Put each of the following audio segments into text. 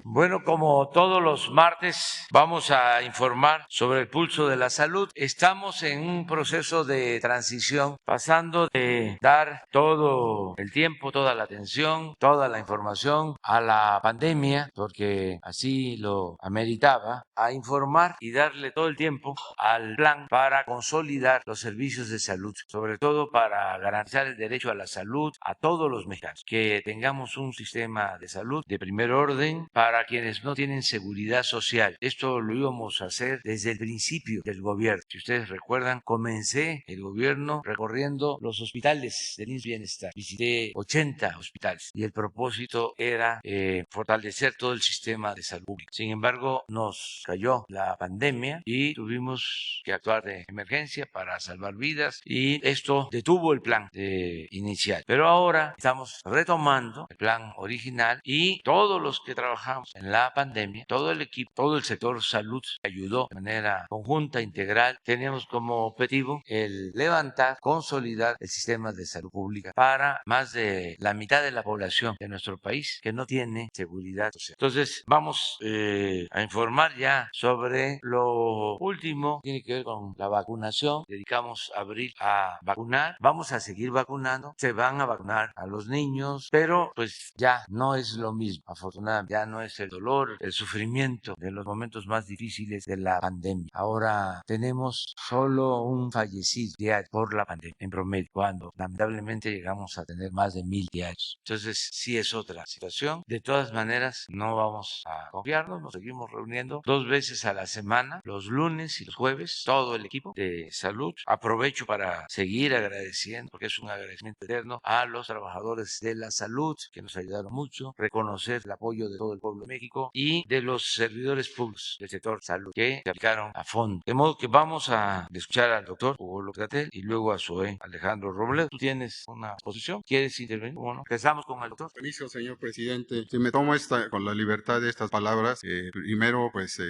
Bueno, como todos los martes, vamos a informar sobre el pulso de la salud. Estamos en un proceso de transición, pasando de dar todo el tiempo, toda la atención, toda la información a la pandemia, porque así lo ameritaba, a informar y darle todo el tiempo al plan para consolidar los servicios de salud, sobre todo para garantizar el derecho a la salud a todos los mexicanos, que tengamos un sistema de salud de primer orden para quienes no tienen seguridad social. Esto lo íbamos a hacer desde el principio del gobierno. Si ustedes recuerdan, comencé el gobierno recorriendo los hospitales del IMSS Bienestar. Visité 80 hospitales y el propósito era fortalecer todo el sistema de salud pública. Sin embargo, nos cayó la pandemia y tuvimos que actuar de emergencia para salvar vidas y esto detuvo el plan inicial. Pero ahora estamos retomando el plan original y todos los que trabajamos en la pandemia, todo el equipo, todo el sector salud ayudó de manera conjunta, integral. Teníamos como objetivo el levantar, consolidar el sistema de salud pública para más de la mitad de la población de nuestro país que no tiene seguridad social. Entonces, vamos a informar ya sobre lo último, tiene que ver con la vacunación. Dedicamos abril a vacunar, vamos a seguir vacunando, se van a vacunar a los niños, pero pues ya no es lo mismo, afortunadamente, ya no es el dolor, el sufrimiento de los momentos más difíciles de la pandemia. Ahora tenemos solo un fallecido diario por la pandemia en promedio, cuando lamentablemente llegamos a tener más de 1000 diarios. Entonces sí es otra situación. De todas maneras, no vamos a confiarnos, nos seguimos reuniendo 2 veces a la semana, los lunes y los jueves, todo el equipo de salud. Aprovecho para seguir agradeciendo, porque es un agradecimiento eterno a los trabajadores de la salud que nos ayudaron mucho, reconocer el apoyo de todo el pueblo de México y de los servidores públicos del sector salud que se aplicaron a fondo. De modo que vamos a escuchar al doctor Hugo López Gatell y luego a Zoé Alejandro Robledo. ¿Tú tienes una posición? ¿Quieres intervenir? Bueno, empezamos con el doctor. Permiso, señor presidente. Si me tomo con la libertad de estas palabras, primero pues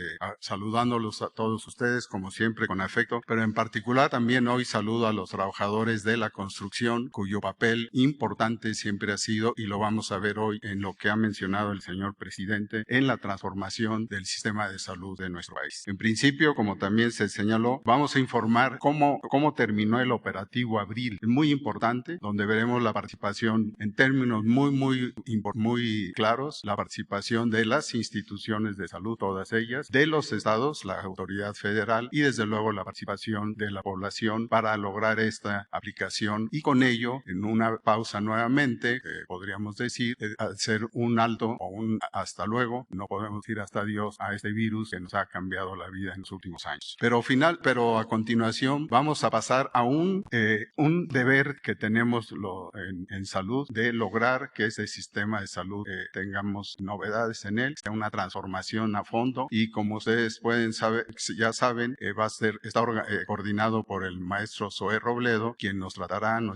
saludándolos a todos ustedes como siempre con afecto, pero en particular también hoy saludo a los trabajadores de la construcción cuyo papel importante siempre ha sido, y lo vamos a ver hoy en lo que ha mencionado el señor presidente, en la transformación del sistema de salud de nuestro país. En principio, como también se señaló, vamos a informar cómo terminó el operativo Abril, muy importante, donde veremos la participación en términos muy claros, la participación de las instituciones de salud, todas ellas, de los estados, la autoridad federal y desde luego la participación de la población para lograr esta aplicación y con ello, en una pausa nuevamente, podríamos decir, hacer un alto o un hasta luego, no podemos decir hasta adiós a este virus que nos ha cambiado la vida en los últimos años. Pero a continuación vamos a pasar a un deber que tenemos en salud de lograr que ese sistema de salud tengamos novedades en él, sea una transformación a fondo y como ustedes pueden saber, ya saben, está coordinado por el maestro Zoé Robledo, quien nos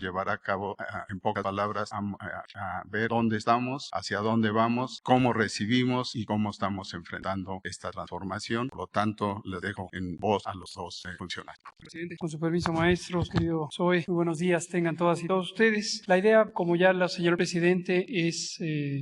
llevará a cabo, en pocas palabras, a ver dónde estamos, hacia dónde vamos, cómo recibimos y cómo estamos enfrentando esta transformación. Por lo tanto, les dejo en voz a los dos funcionarios. Presidente, con su permiso, maestros, querido Zoe, muy buenos días tengan todas y todos ustedes. La idea, como ya la señor presidente, es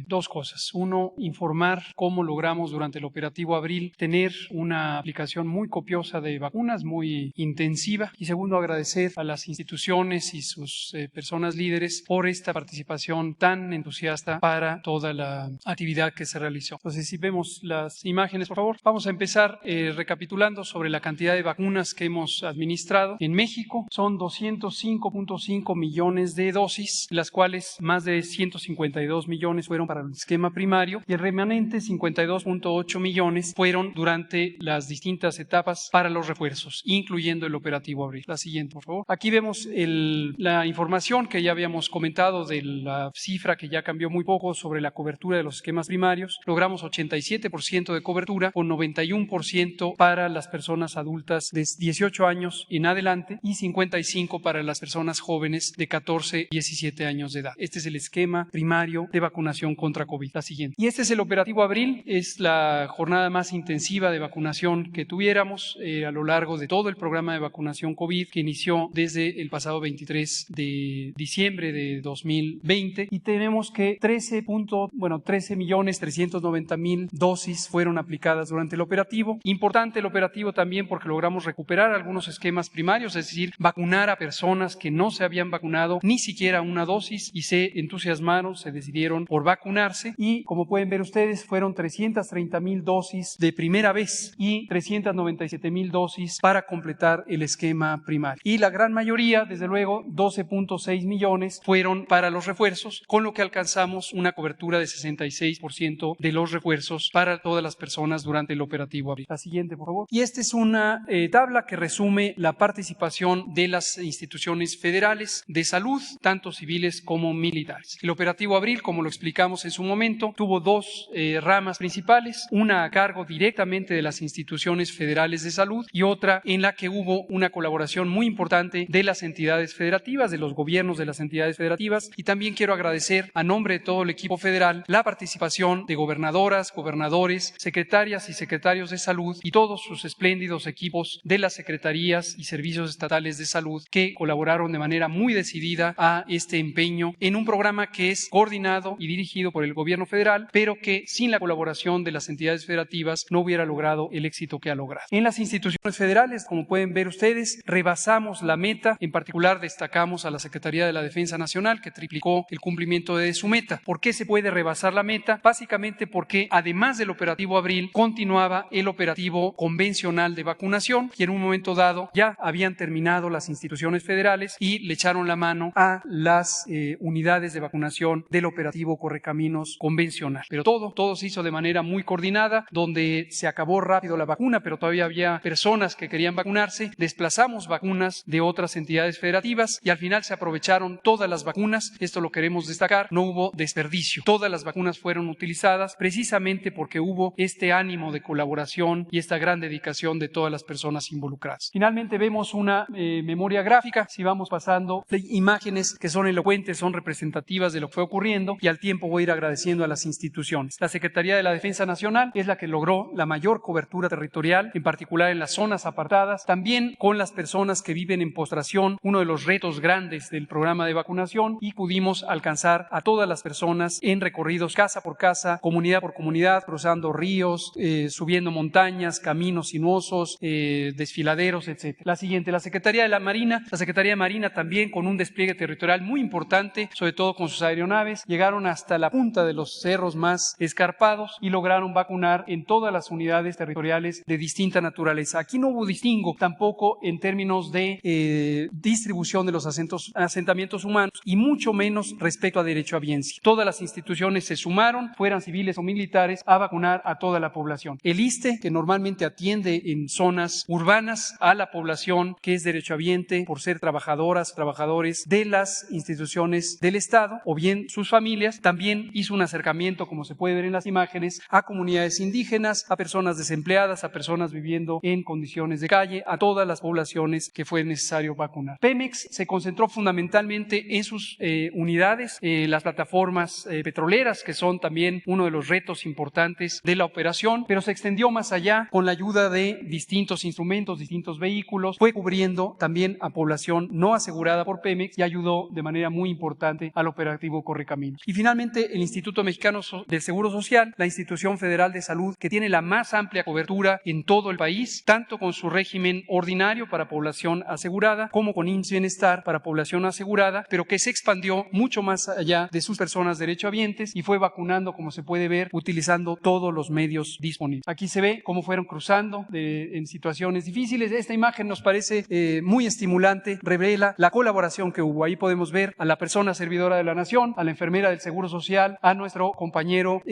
dos cosas. Uno, informar cómo logramos durante el operativo Abril tener una aplicación muy copiosa de vacunas, muy intensiva. Y segundo, agradecer a las instituciones y sus personas líderes por esta participación tan entusiasta para toda la actividad que se realizó. Entonces, si vemos las imágenes, por favor, vamos a empezar recapitulando sobre la cantidad de vacunas que hemos administrado. En México son 205.5 millones de dosis, las cuales más de 152 millones fueron para el esquema primario y el remanente 52.8 millones fueron durante las distintas etapas para los refuerzos, incluyendo el operativo Abril. La siguiente, por favor. Aquí vemos la información que ya habíamos comentado de la cifra que ya cambió muy poco sobre la cobertura de los esquemas primarios. Logramos logramos 87% de cobertura, con 91% para las personas adultas de 18 años en adelante y 55% para las personas jóvenes de 14 a 17 años de edad. Este es el esquema primario de vacunación contra COVID. La siguiente. Y este es el operativo Abril, es la jornada más intensiva de vacunación que tuviéramos a lo largo de todo el programa de vacunación COVID que inició desde el pasado 23 de diciembre de 2020 y tenemos que 13.390.000 dosis fueron aplicadas durante el operativo. Importante el operativo también porque logramos recuperar algunos esquemas primarios, es decir, vacunar a personas que no se habían vacunado ni siquiera una dosis y se entusiasmaron, se decidieron por vacunarse y como pueden ver ustedes fueron 330.000 dosis de primera vez y 397.000 dosis para completar el esquema primario. Y la gran mayoría, desde luego, 12.6 millones fueron para los refuerzos, con lo que alcanzamos una cobertura de 66% de los refuerzos para todas las personas durante el operativo Abril. La siguiente, por favor. Y esta es una tabla que resume la participación de las instituciones federales de salud, tanto civiles como militares. El operativo Abril, como lo explicamos en su momento, tuvo dos ramas principales, una a cargo directamente de las instituciones federales de salud y otra en la que hubo una colaboración muy importante de las entidades federativas, de los gobiernos de las entidades federativas, y también quiero agradecer a nombre de todo el equipo federal la participación de gobernadoras, gobernadores, secretarias y secretarios de salud y todos sus espléndidos equipos de las secretarías y servicios estatales de salud que colaboraron de manera muy decidida a este empeño en un programa que es coordinado y dirigido por el gobierno federal, pero que sin la colaboración de las entidades federativas no hubiera logrado el éxito que ha logrado. En las instituciones federales, como pueden ver ustedes, rebasamos la meta. En particular destacamos a la Secretaría de la Defensa Nacional, que triplicó el cumplimiento de su meta. ¿Por qué se puede rebasar la meta? Básicamente porque además del operativo Abril, continuaba el operativo convencional de vacunación y en un momento dado ya habían terminado las instituciones federales y le echaron la mano a las unidades de vacunación del operativo Correcaminos convencional. Pero todo se hizo de manera muy coordinada, donde se acabó rápido la vacuna, pero todavía había personas que querían vacunarse. Desplazamos vacunas de otras entidades federativas y al final se aprovecharon todas las vacunas. Esto lo queremos destacar, no hubo desperdicio. Todas las vacunas fueron utilizadas precisamente porque hubo este ánimo de colaboración y esta gran dedicación de todas las personas involucradas. Finalmente vemos una memoria gráfica, si vamos pasando imágenes que son elocuentes, son representativas de lo que fue ocurriendo y al tiempo voy a ir agradeciendo a las instituciones. La Secretaría de la Defensa Nacional es la que logró la mayor cobertura territorial, en particular en las zonas apartadas, también con las personas que viven en postración, uno de los retos grandes del programa de vacunación, y pudimos alcanzar a todas las personas en recorridos casa por casa, comunidad por comunidad, cruzando ríos, subiendo montañas, caminos sinuosos, desfiladeros, etc. La siguiente, la Secretaría de la Marina. La Secretaría de Marina también con un despliegue territorial muy importante, sobre todo con sus aeronaves, llegaron hasta la punta de los cerros más escarpados y lograron vacunar en todas las unidades territoriales de distinta naturaleza. Aquí no hubo distingo tampoco en términos de distribución de los asentamientos humanos y mucho menos respecto a derecho a biencia. Todas las instituciones se sumaron, fueran civiles o militares, a vacunar a toda la población. El ISSSTE, que normalmente atiende en zonas urbanas a la población que es derechohabiente por ser trabajadoras, trabajadores de las instituciones del Estado o bien sus familias, también hizo un acercamiento, como se puede ver en las imágenes, a comunidades indígenas, a personas desempleadas, a personas viviendo en condiciones de calle, a todas las poblaciones que fue necesario vacunar. Pemex se concentró fundamentalmente en sus unidades, las plataformas petroleras, que son también uno de los retos importantes de la operación, pero se extendió más allá con la ayuda de distintos instrumentos, distintos vehículos, fue cubriendo también a población no asegurada por Pemex y ayudó de manera muy importante al operativo Correcaminos. Y finalmente el Instituto Mexicano del Seguro Social, la institución federal de salud que tiene la más amplia cobertura en todo el país, tanto con su régimen ordinario para población asegurada como con IMSS Bienestar para población asegurada, pero que se expandió mucho más allá de sus personas derechohabientes y fue vacunando, como se puede ver, utilizando todos los medios disponibles. Aquí se ve cómo fueron cruzando en situaciones difíciles. Esta imagen nos parece muy estimulante, revela la colaboración que hubo. Ahí podemos ver a la persona servidora de la nación, a la enfermera del Seguro Social, a nuestro compañero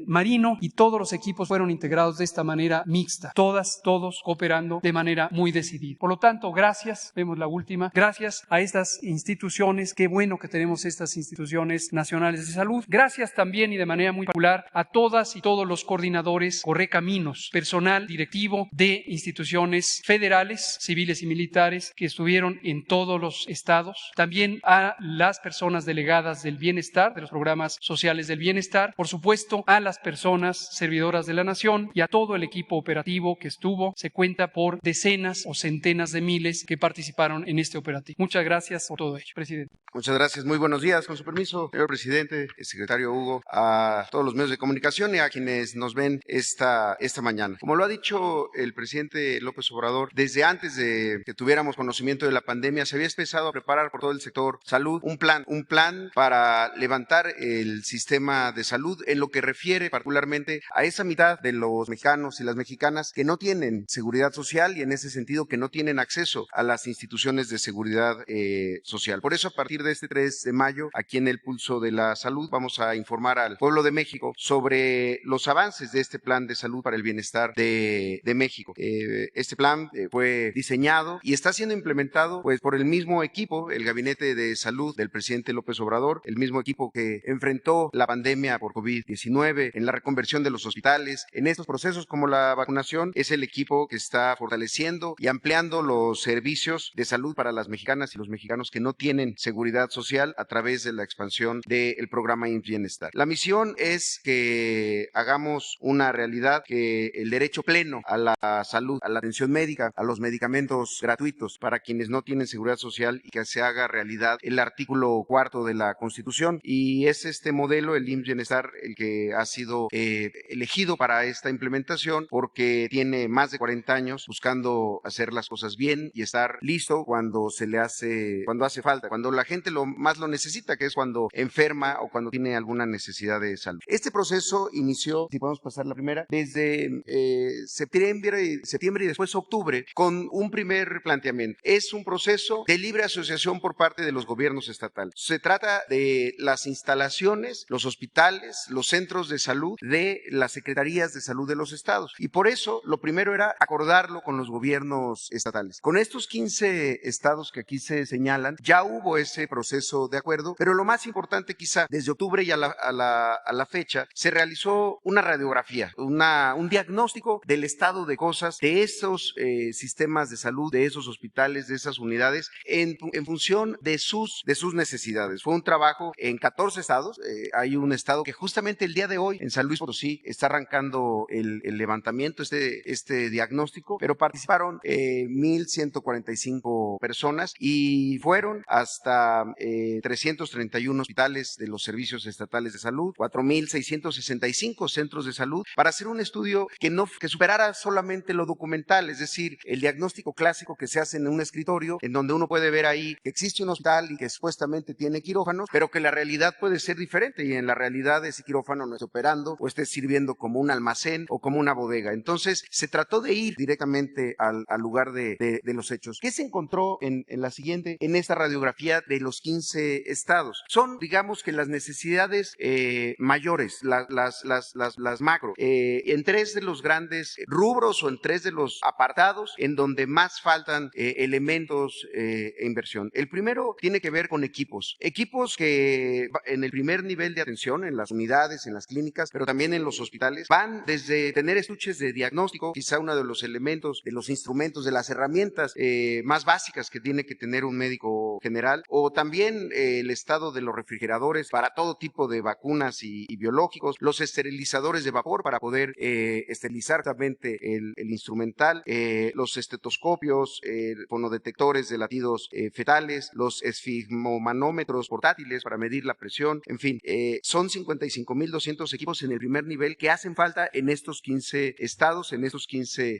marino, y todos los equipos fueron integrados de esta manera mixta, todos cooperando de manera muy decidida. Por lo tanto, gracias, vemos la última, gracias a estas instituciones, qué bueno que tenemos estas instituciones nacionales de salud. Gracias también y de manera muy particular felicitar a todas y todos los coordinadores Correcaminos, personal directivo de instituciones federales, civiles y militares que estuvieron en todos los estados. También a las personas delegadas del bienestar, de los programas sociales del bienestar. Por supuesto, a las personas servidoras de la nación y a todo el equipo operativo que estuvo. Se cuenta por decenas o centenas de miles que participaron en este operativo. Muchas gracias por todo ello, presidente. Muchas gracias. Muy buenos días. Con su permiso, señor presidente, secretario Hugo, a todos los medios de comunicación y a quienes nos ven esta mañana. Como lo ha dicho el presidente López Obrador, desde antes de que tuviéramos conocimiento de la pandemia, se había empezado a preparar por todo el sector salud un plan para levantar el sistema de salud en lo que refiere particularmente a esa mitad de los mexicanos y las mexicanas que no tienen seguridad social y en ese sentido que no tienen acceso a las instituciones de seguridad social. Por eso, a partir de este 3 de mayo, aquí en el Pulso de la Salud, vamos a informar al pueblo de México sobre los avances de este plan de salud para el bienestar de México. Este plan fue diseñado y está siendo implementado pues por el mismo equipo, el Gabinete de Salud del presidente López Obrador, el mismo equipo que enfrentó la pandemia por COVID-19, en la reconversión de los hospitales, en estos procesos como la vacunación, es el equipo que está fortaleciendo y ampliando los servicios de salud para las mexicanas y los mexicanos que no tienen seguridad social a través de la expansión del programa IMSS Bienestar. La misión es que hagamos una realidad que el derecho pleno a la salud, a la atención médica, a los medicamentos gratuitos para quienes no tienen seguridad social y que se haga realidad el artículo 4 de la Constitución. Y es este modelo, el IMSS Bienestar, el que ha sido elegido para esta implementación porque tiene más de 40 años buscando hacer las cosas bien y estar listo cuando hace falta, cuando la gente más lo necesita, que es cuando enferma o cuando tiene alguna necesidad de salud. Este proceso inició, si podemos pasar la primera, desde septiembre y después octubre, con un primer planteamiento. Es un proceso de libre asociación por parte de los gobiernos estatales. Se trata de las instalaciones, los hospitales, los centros de salud de las secretarías de salud de los estados. Y por eso lo primero era acordarlo con los gobiernos estatales. Con estos 15 estados que aquí se señalan, ya hubo ese proceso de acuerdo, pero lo más importante quizá, desde octubre y a la fecha, se realizó una radiografía, un diagnóstico del estado de cosas de esos sistemas de salud, de esos hospitales, de esas unidades, en función de sus necesidades. Fue un trabajo en 14 estados. Hay un estado que justamente el día de hoy, en San Luis Potosí, está arrancando el levantamiento, este diagnóstico, pero participaron 1,145 personas y fueron hasta 331 hospitales de los servicios estatales de salud, 4,665 centros de salud, para hacer un estudio que superara solamente lo documental, es decir, el diagnóstico clásico que se hace en un escritorio, en donde uno puede ver ahí que existe un hospital y que supuestamente tiene quirófanos, pero que la realidad puede ser diferente y en la realidad ese quirófano no está operando o esté sirviendo como un almacén o como una bodega. Entonces, se trató de ir directamente al lugar de los hechos. ¿Qué se encontró en esta radiografía de los 15 estados? Son, digamos que las necesidades mayores, las macro, en 3 de los grandes rubros o en 3 de los apartados en donde más faltan elementos e inversión. El primero tiene que ver con equipos que en el primer nivel de atención, en las unidades, en las clínicas, pero también en los hospitales, van desde tener estuches de diagnóstico, quizá uno de los elementos, de los instrumentos, de las herramientas más básicas que tiene que tener un médico general, o también el estado de los refrigeradores para todo tipo de vacunas y biológicos, los esterilizadores de vapor para poder esterilizar exactamente el instrumental, los estetoscopios, fonodetectores de latidos fetales, los esfigmomanómetros portátiles para medir la presión, en fin, son 55,200 equipos en el primer nivel que hacen falta en estos 15 estados, en estos 15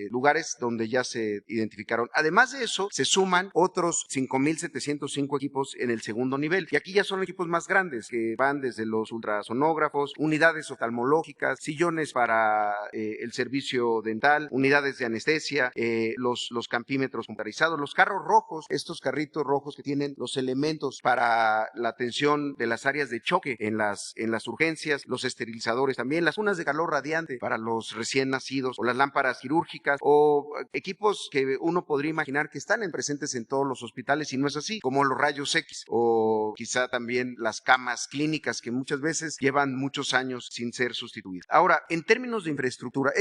lugares donde ya se identificaron. Además de eso, se suman otros 5,705 equipos en el segundo nivel, y aquí ya son equipos más grandes que van desde los ultrasonógrafos, unidades oftalmológicas, sillones para el servicio dental, unidades de anestesia, los campímetros computarizados, los carros rojos, estos carritos rojos que tienen los elementos para la atención de las áreas de choque en las urgencias, los esterilizadores también, las unas de calor radiante para los recién nacidos, o las lámparas quirúrgicas, o equipos que uno podría imaginar que están presentes en todos los hospitales y no es así, como los rayos X, o quizá también las camas clínicas que muchas veces llevan llevan muchos años sin ser sustituidas. Ahora, en términos de infraestructura,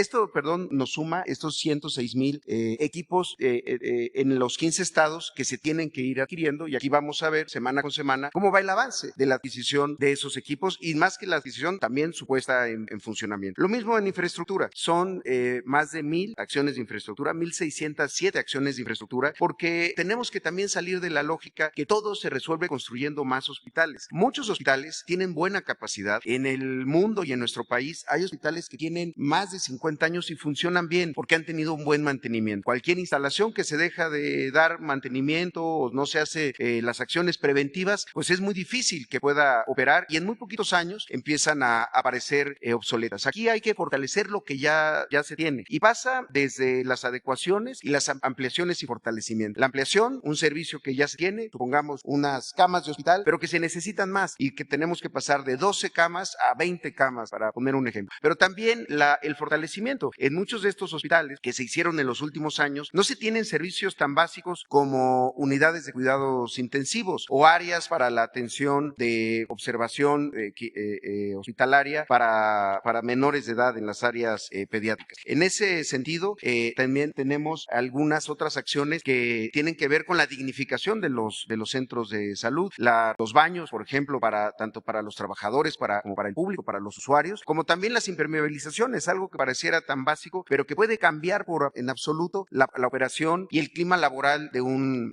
nos suma estos 106,000 equipos en los 15 estados que se tienen que ir adquiriendo, y aquí vamos a ver semana con semana cómo va el avance de la adquisición de esos equipos, y más que la adquisición, también su puesta en funcionamiento. Lo mismo en infraestructura, son más de 1,000 acciones de infraestructura, 1,607 acciones de infraestructura, porque tenemos que también salir de la lógica que todo se resuelve construyendo más hospitales. Muchos hospitales tienen buena capacidad. En el mundo y en nuestro país hay hospitales que tienen más de 50 años y funcionan bien porque han tenido un buen mantenimiento. Cualquier instalación que se deja de dar mantenimiento o no se hace las acciones preventivas, pues es muy difícil que pueda operar, y en muy poquitos años empiezan a aparecer obsoletas. Aquí hay que fortalecer lo que ya se tiene, y pasa desde las adecuaciones y las ampliaciones y fortalecimiento. La ampliación, un servicio que ya se tiene, supongamos unas camas de hospital, pero que se necesitan más y que tenemos que pasar de 12 camas a 20 camas, para poner un ejemplo. Pero también el fortalecimiento. En muchos de estos hospitales que se hicieron en los últimos años, no se tienen servicios tan básicos como unidades de cuidados intensivos o áreas para la atención de observación hospitalaria para menores de edad en las áreas pediátricas. En ese sentido, también tenemos algunas otras acciones que tienen que ver con la dignificación de los centros de salud, los baños, por ejemplo, tanto para los trabajadores como para el público, para los usuarios, como también las impermeabilizaciones, algo que pareciera tan básico, pero que puede cambiar en absoluto la operación y el clima laboral de un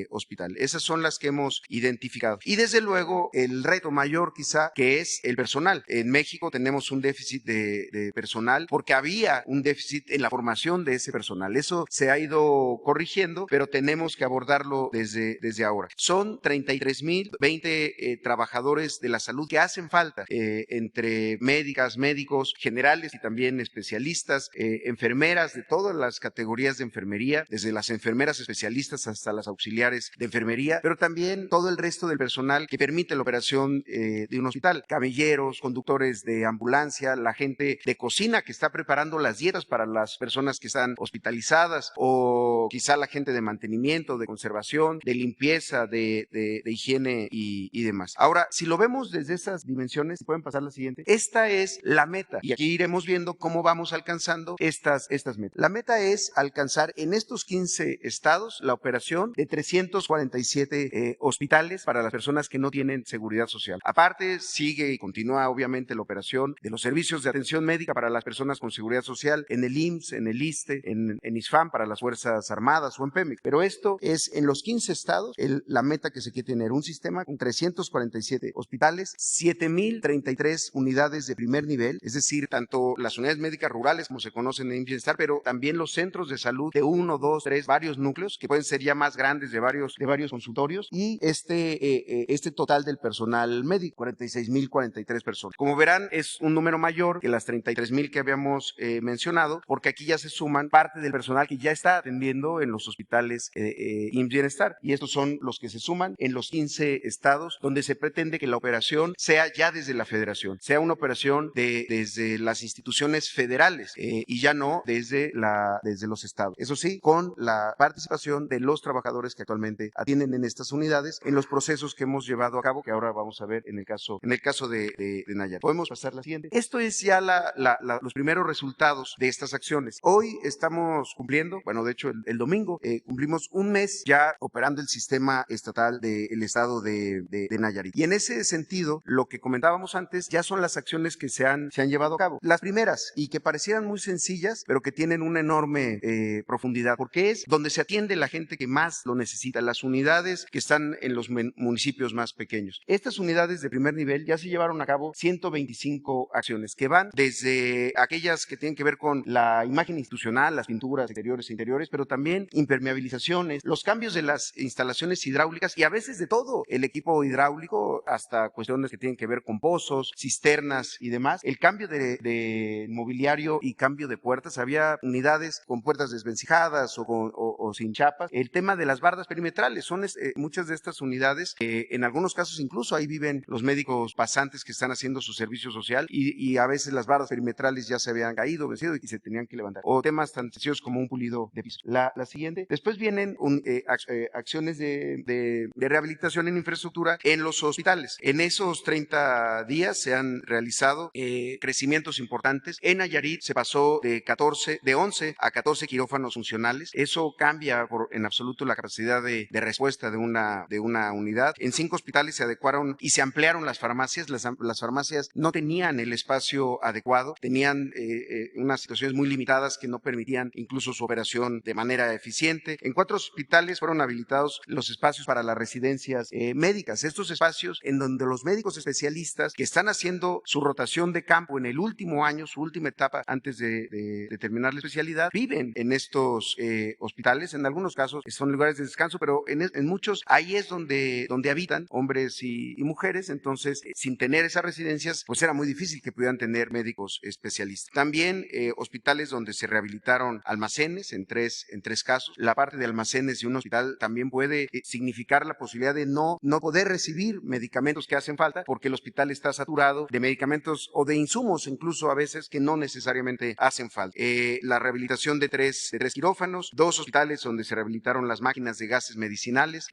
hospital. Esas son las que hemos identificado. Y desde luego, el reto mayor quizá, que es el personal. En México tenemos un déficit de personal porque había un déficit en la formación de ese personal. Eso se ha ido corrigiendo, pero tenemos que abordarlo desde ahora. Son 33,020 trabajadores de la salud que hacen falta, entre médicos generales y también especialistas, enfermeras de todas las categorías de enfermería, desde las enfermeras especialistas hasta las auxiliares de enfermería, pero también todo el resto del personal que permite la operación de un hospital, camilleros, conductores de ambulancia, la gente de cocina que está preparando las dietas para las personas que están hospitalizadas, o quizá la gente de mantenimiento, de conservación, de limpieza, de higiene y demás. Ahora, si lo vemos desde esas dimensiones, si pueden pasar la siguiente, esta es la meta, y aquí iremos viendo cómo vamos alcanzando estas metas. La meta es alcanzar en estos 15 estados la operación de 347 hospitales para las personas que no tienen seguridad social. Aparte, sigue y continúa obviamente la operación de los servicios de atención médica para las personas con seguridad social en el IMSS, en el ISSSTE, en ISFAM para las Fuerzas Armadas o en Pemex. Pero esto es en los 15 estados la meta que se quiere tener, un sistema con 347 hospitales, 7,033 unidades de primer nivel, es decir, tanto las unidades médicas rurales como se conocen en Bienestar, pero también los centros de salud de 1, 2, 3, varios núcleos que pueden ser ya más grandes, de varios consultorios, y este total del personal médico, 46,043 personas. Como verán, es un número mayor que las 33,000 que habíamos mencionado, porque aquí ya se suman parte del personal que ya está atendiendo en los hospitales IMSS Bienestar, y estos son los que se suman en los 15 estados donde se pretende que la operación sea ya desde la federación, sea una operación desde las instituciones federales y ya no desde los estados. Eso sí, con la participación de los trabajadores que actualmente atienden en estas unidades en los procesos que hemos llevado a cabo, que ahora vamos a ver en el caso de Nayarit. Podemos pasar la siguiente. Esto es ya los primeros resultados de estas acciones. Hoy estamos cumpliendo, de hecho el domingo cumplimos un mes ya operando el sistema estatal del estado de Nayarit. Y en ese sentido, lo que comentábamos antes ya son las acciones que se han llevado a cabo. Las primeras, y que parecieran muy sencillas, pero que tienen una enorme profundidad, porque es donde se atiende la gente que más lo necesita, las unidades que están en los municipios más pequeños. Estas unidades de primer nivel ya se llevaron a cabo 125 acciones que van desde aquellas que tienen que ver con la imagen institucional, las pinturas exteriores e interiores, pero también impermeabilizaciones, los cambios de las instalaciones hidráulicas y a veces de todo el equipo hidráulico, hasta cuestiones que tienen que ver con pozos, cisternas y demás, el cambio de mobiliario y cambio de puertas. Había unidades con puertas desvencijadas o sin chapas. El tema de las bardas perimetrales, son muchas de estas unidades, en algunos casos incluso ahí viven los médicos pasantes que están haciendo su servicio social y a veces las bardas perimetrales ya se habían caído, vencido y se tenían que levantar. O temas tan sencillos como un pulido de piso. La siguiente. Después vienen acciones de rehabilitación en infraestructura en los hospitales. En esos 30 40 días se han realizado crecimientos importantes. En Nayarit se pasó de 11 a 14 quirófanos funcionales. Eso cambia en absoluto la capacidad de respuesta de una unidad. En 5 hospitales se adecuaron y se ampliaron las farmacias. Las farmacias no tenían el espacio adecuado, tenían unas situaciones muy limitadas que no permitían incluso su operación de manera eficiente. En 4 hospitales fueron habilitados los espacios para las residencias médicas. Estos espacios en donde los médicos especialistas que están haciendo su rotación de campo en el último año, su última etapa antes de terminar la especialidad, viven en estos hospitales. En algunos casos son lugares de descanso, pero en muchos ahí es donde habitan hombres y mujeres. Entonces, sin tener esas residencias, pues era muy difícil que pudieran tener médicos especialistas. También hospitales donde se rehabilitaron almacenes en tres casos. La parte de almacenes de un hospital también puede significar la posibilidad de no poder recibir medicamentos que hacen falta porque el hospital está saturado de medicamentos o de insumos incluso a veces que no necesariamente hacen falta. La rehabilitación de tres quirófanos, 2 hospitales donde se rehabilitaron las máquinas de gases medicinales,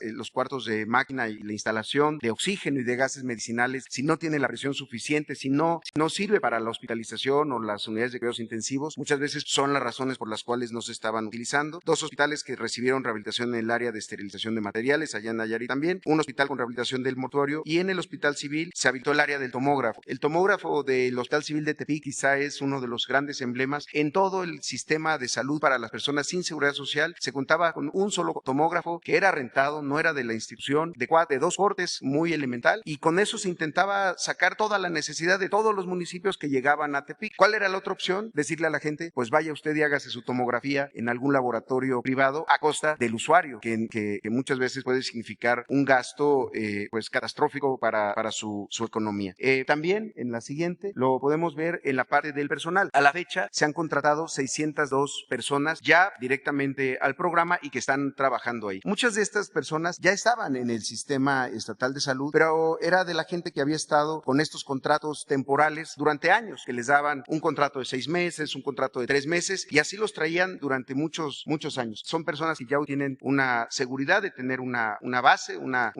los cuartos de máquina y la instalación de oxígeno y de gases medicinales, si no tiene la presión suficiente, si no sirve para la hospitalización o las unidades de cuidados intensivos, muchas veces son las razones por las cuales no se estaban utilizando. 2 hospitales que recibieron rehabilitación en el área de esterilización de materiales, allá en Nayarit también, un hospital con rehabilitación del mortuorio, y en el hospital civil se habilitó el área del tomógrafo. El tomógrafo del Hospital Civil de Tepic quizá es uno de los grandes emblemas en todo el sistema de salud para las personas sin seguridad social. Se contaba con un solo tomógrafo que era rentado, no era de la institución, de 2 cortes, muy elemental, y con eso se intentaba sacar toda la necesidad de todos los municipios que llegaban a Tepic. ¿Cuál era la otra opción? Decirle a la gente, pues vaya usted y hágase su tomografía en algún laboratorio privado a costa del usuario, que muchas veces puede significar un gasto pues catastrófico para su economía. También en la siguiente lo podemos ver en la parte del personal. A la fecha se han contratado 602 personas ya directamente al programa y que están trabajando ahí. Muchas de estas personas ya estaban en el sistema estatal de salud, pero era de la gente que había estado con estos contratos temporales durante años, que les daban un contrato de 6 meses, un contrato de 3 meses, y así los traían durante muchos años. Son personas que ya tienen una seguridad de tener una base, una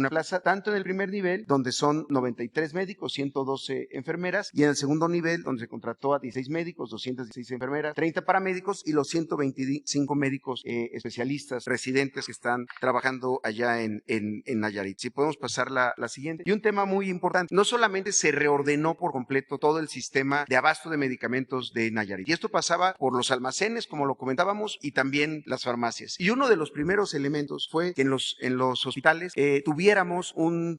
plaza, tanto en el primer nivel, donde son 93 médicos, 112 enfermeras, y en el segundo nivel, donde se contrató a 16 médicos, 216 enfermeras, 30 paramédicos y los 125 médicos especialistas residentes que están trabajando allá en Nayarit. Si podemos pasar la siguiente. Y un tema muy importante, no solamente se reordenó por completo todo el sistema de abasto de medicamentos de Nayarit, y esto pasaba por los almacenes, como lo comentábamos, y también las farmacias. Y uno de los primeros elementos fue que en los hospitales tuviéramos un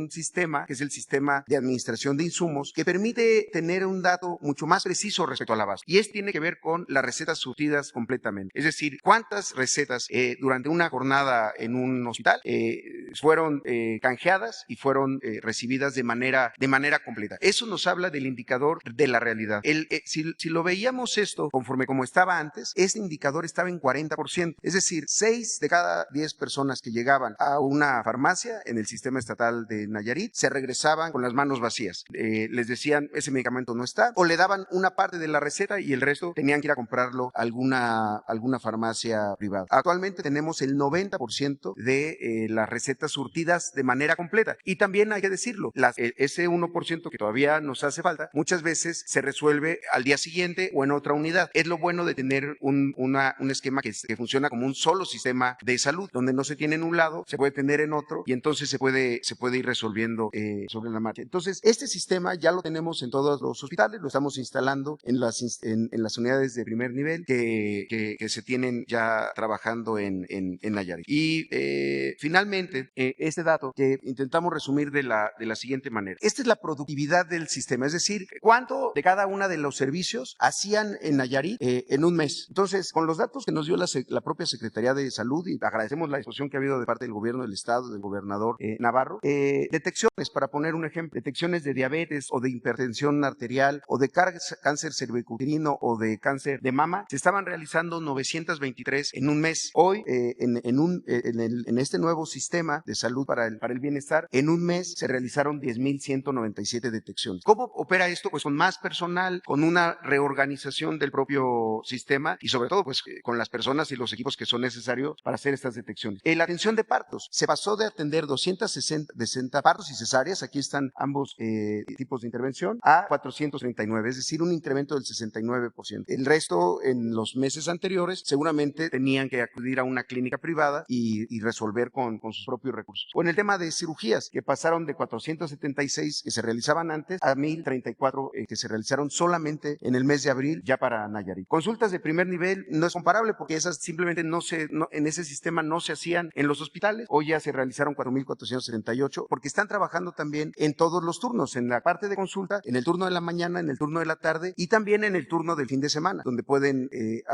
sistema, que es el sistema de administración de insumos, que permite tener un dato mucho más preciso respecto al abasto. Y tiene que ver con las recetas surtidas completamente. Es decir, cuántas recetas durante una jornada en un hospital fueron canjeadas y fueron recibidas de manera completa. Eso nos habla del indicador de la realidad. Si lo veíamos esto conforme como estaba antes, este indicador estaba en 40%. Es decir, 6 de cada 10 personas que llegaban a una farmacia en el sistema estatal de Nayarit se regresaban con las manos vacías. Les decían, ese medicamento no está, o le daban una parte de la receta y el resto tenían que ir a comprarlo a alguna farmacia privada. Actualmente tenemos el 90% de las recetas surtidas de manera completa. Y también hay que decirlo, ese 1% que todavía nos hace falta, muchas veces se resuelve al día siguiente o en otra unidad. Es lo bueno de tener un esquema que funciona como un solo sistema de salud, donde no se tiene en un lado, se puede tener en otro, y entonces se puede ir resolviendo sobre la marcha. Entonces, este sistema ya lo tenemos en todos los hospitales, lo estamos instalando en las unidades de primer nivel que se tienen ya trabajando en Nayarit. Y finalmente, este dato que intentamos resumir de la siguiente manera. Esta es la productividad del sistema, es decir, cuánto de cada uno de los servicios hacían en Nayarit en un mes. Entonces, con los datos que nos dio la propia Secretaría de Salud, y agradecemos la disposición que ha habido de parte del gobierno del estado, del gobernador Navarro, detecciones, para poner un ejemplo, detecciones de diabetes o de hipertensión arterial o de cáncer cervicuterino o de cáncer de mama, se estaban realizando 923 en un mes. Hoy, en este nuevo sistema, sistema de salud para el bienestar, en un mes se realizaron 10,197 detecciones. ¿Cómo opera esto? Pues con más personal, con una reorganización del propio sistema y sobre todo pues con las personas y los equipos que son necesarios para hacer estas detecciones. La atención de partos se pasó de atender 260 partos y cesáreas, aquí están ambos tipos de intervención, a 439, es decir, un incremento del 69%. El resto, en los meses anteriores, seguramente tenían que acudir a una clínica privada y resolver con sus propios recursos. O en el tema de cirugías, que pasaron de 476 que se realizaban antes a 1,034 que se realizaron solamente en el mes de abril ya para Nayarit. Consultas de primer nivel no es comparable porque esas simplemente en ese sistema no se hacían en los hospitales. Hoy ya se realizaron 4,478 porque están trabajando también en todos los turnos, en la parte de consulta, en el turno de la mañana, en el turno de la tarde y también en el turno del fin de semana, donde pueden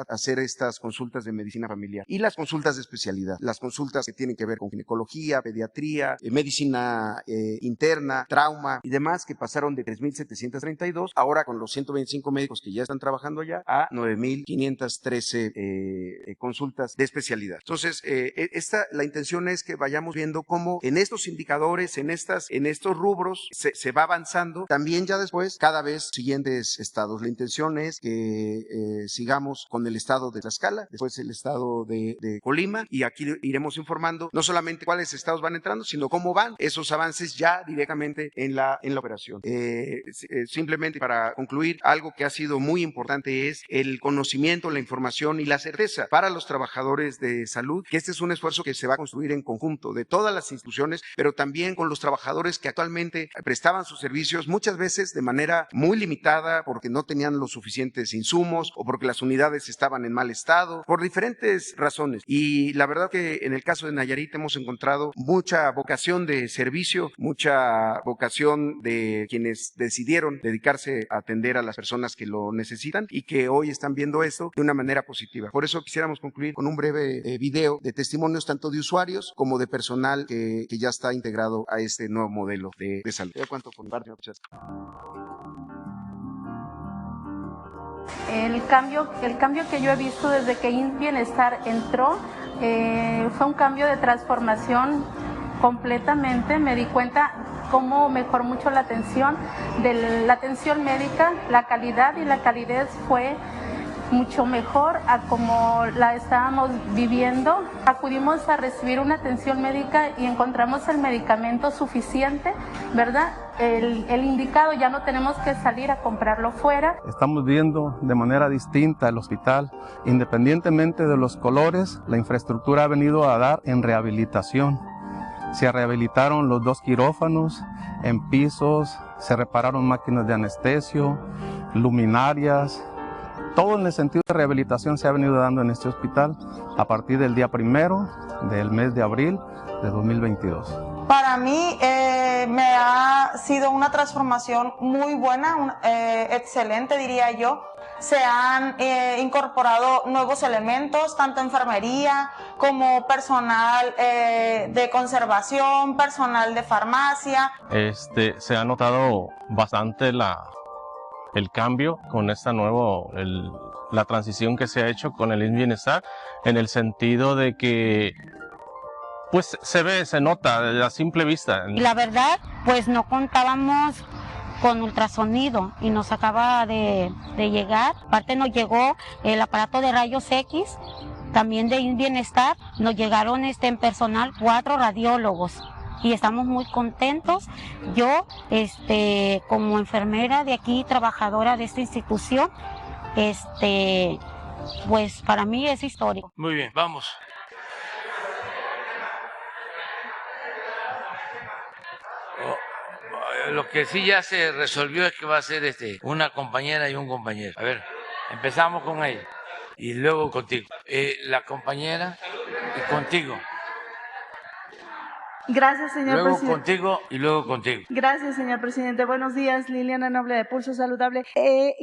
hacer estas consultas de medicina familiar y las consultas de especialidad, las consultas que tienen que ver con ginecología, pediatría, medicina interna, trauma y demás, que pasaron de 3,732, ahora con los 125 médicos que ya están trabajando allá, a 9,513 consultas de especialidad. Entonces, la intención es que vayamos viendo cómo en estos indicadores, en estos rubros, se va avanzando. También ya después, cada vez siguientes estados. La intención es que sigamos con el estado de Tlaxcala, después el estado de Colima, y aquí iremos informando no solamente cuáles estados van entrando, sino cómo van esos avances ya directamente en la operación. Simplemente para concluir, algo que ha sido muy importante es el conocimiento, la información y la certeza para los trabajadores de salud, que este es un esfuerzo que se va a construir en conjunto de todas las instituciones, pero también con los trabajadores que actualmente prestaban sus servicios, muchas veces de manera muy limitada porque no tenían los suficientes insumos o porque las unidades estaban en mal estado, por diferentes razones. Y la verdad que en el caso de Nayarit hemos encontrado mucha vocación de servicio, mucha vocación de quienes decidieron dedicarse a atender a las personas que lo necesitan y que hoy están viendo esto de una manera positiva. Por eso quisiéramos concluir con un breve video de testimonios tanto de usuarios como de personal que ya está integrado a este nuevo modelo de salud. ¿Cuánto por parte? El cambio que yo he visto desde que Bienestar entró fue un cambio de transformación completamente. Me di cuenta cómo mejoró mucho la atención médica, la calidad y la calidez fue mucho mejor a como la estábamos viviendo. Acudimos a recibir una atención médica y encontramos el medicamento suficiente, ¿verdad? El indicado, ya no tenemos que salir a comprarlo fuera. Estamos viendo de manera distinta el hospital, independientemente de los colores, la infraestructura ha venido a dar en rehabilitación. Se rehabilitaron los 2 quirófanos en pisos, se repararon máquinas de anestesio, luminarias. Todo en el sentido de rehabilitación se ha venido dando en este hospital a partir del día 1 del mes de abril de 2022. Para mí me ha sido una transformación muy buena, excelente diría yo. Se han incorporado nuevos elementos, tanto enfermería como personal de conservación, personal de farmacia. Se ha notado bastante el cambio con la transición que se ha hecho con el Bienestar, en el sentido de que pues se nota a simple vista. Y la verdad, pues no contábamos con ultrasonido y nos acaba de llegar. Aparte nos llegó el aparato de rayos X, también de Bienestar. Nos llegaron en personal 4 radiólogos. Y estamos muy contentos. Yo, como enfermera de aquí, trabajadora de esta institución, pues para mí es histórico. Muy bien, vamos. Lo que sí ya se resolvió es que va a ser una compañera y un compañero. A ver, empezamos con ella y luego contigo. La compañera y contigo. Gracias, señor luego presidente. Contigo y luego contigo. Gracias, señor presidente. Buenos días, Liliana Noble de Pulso Saludable.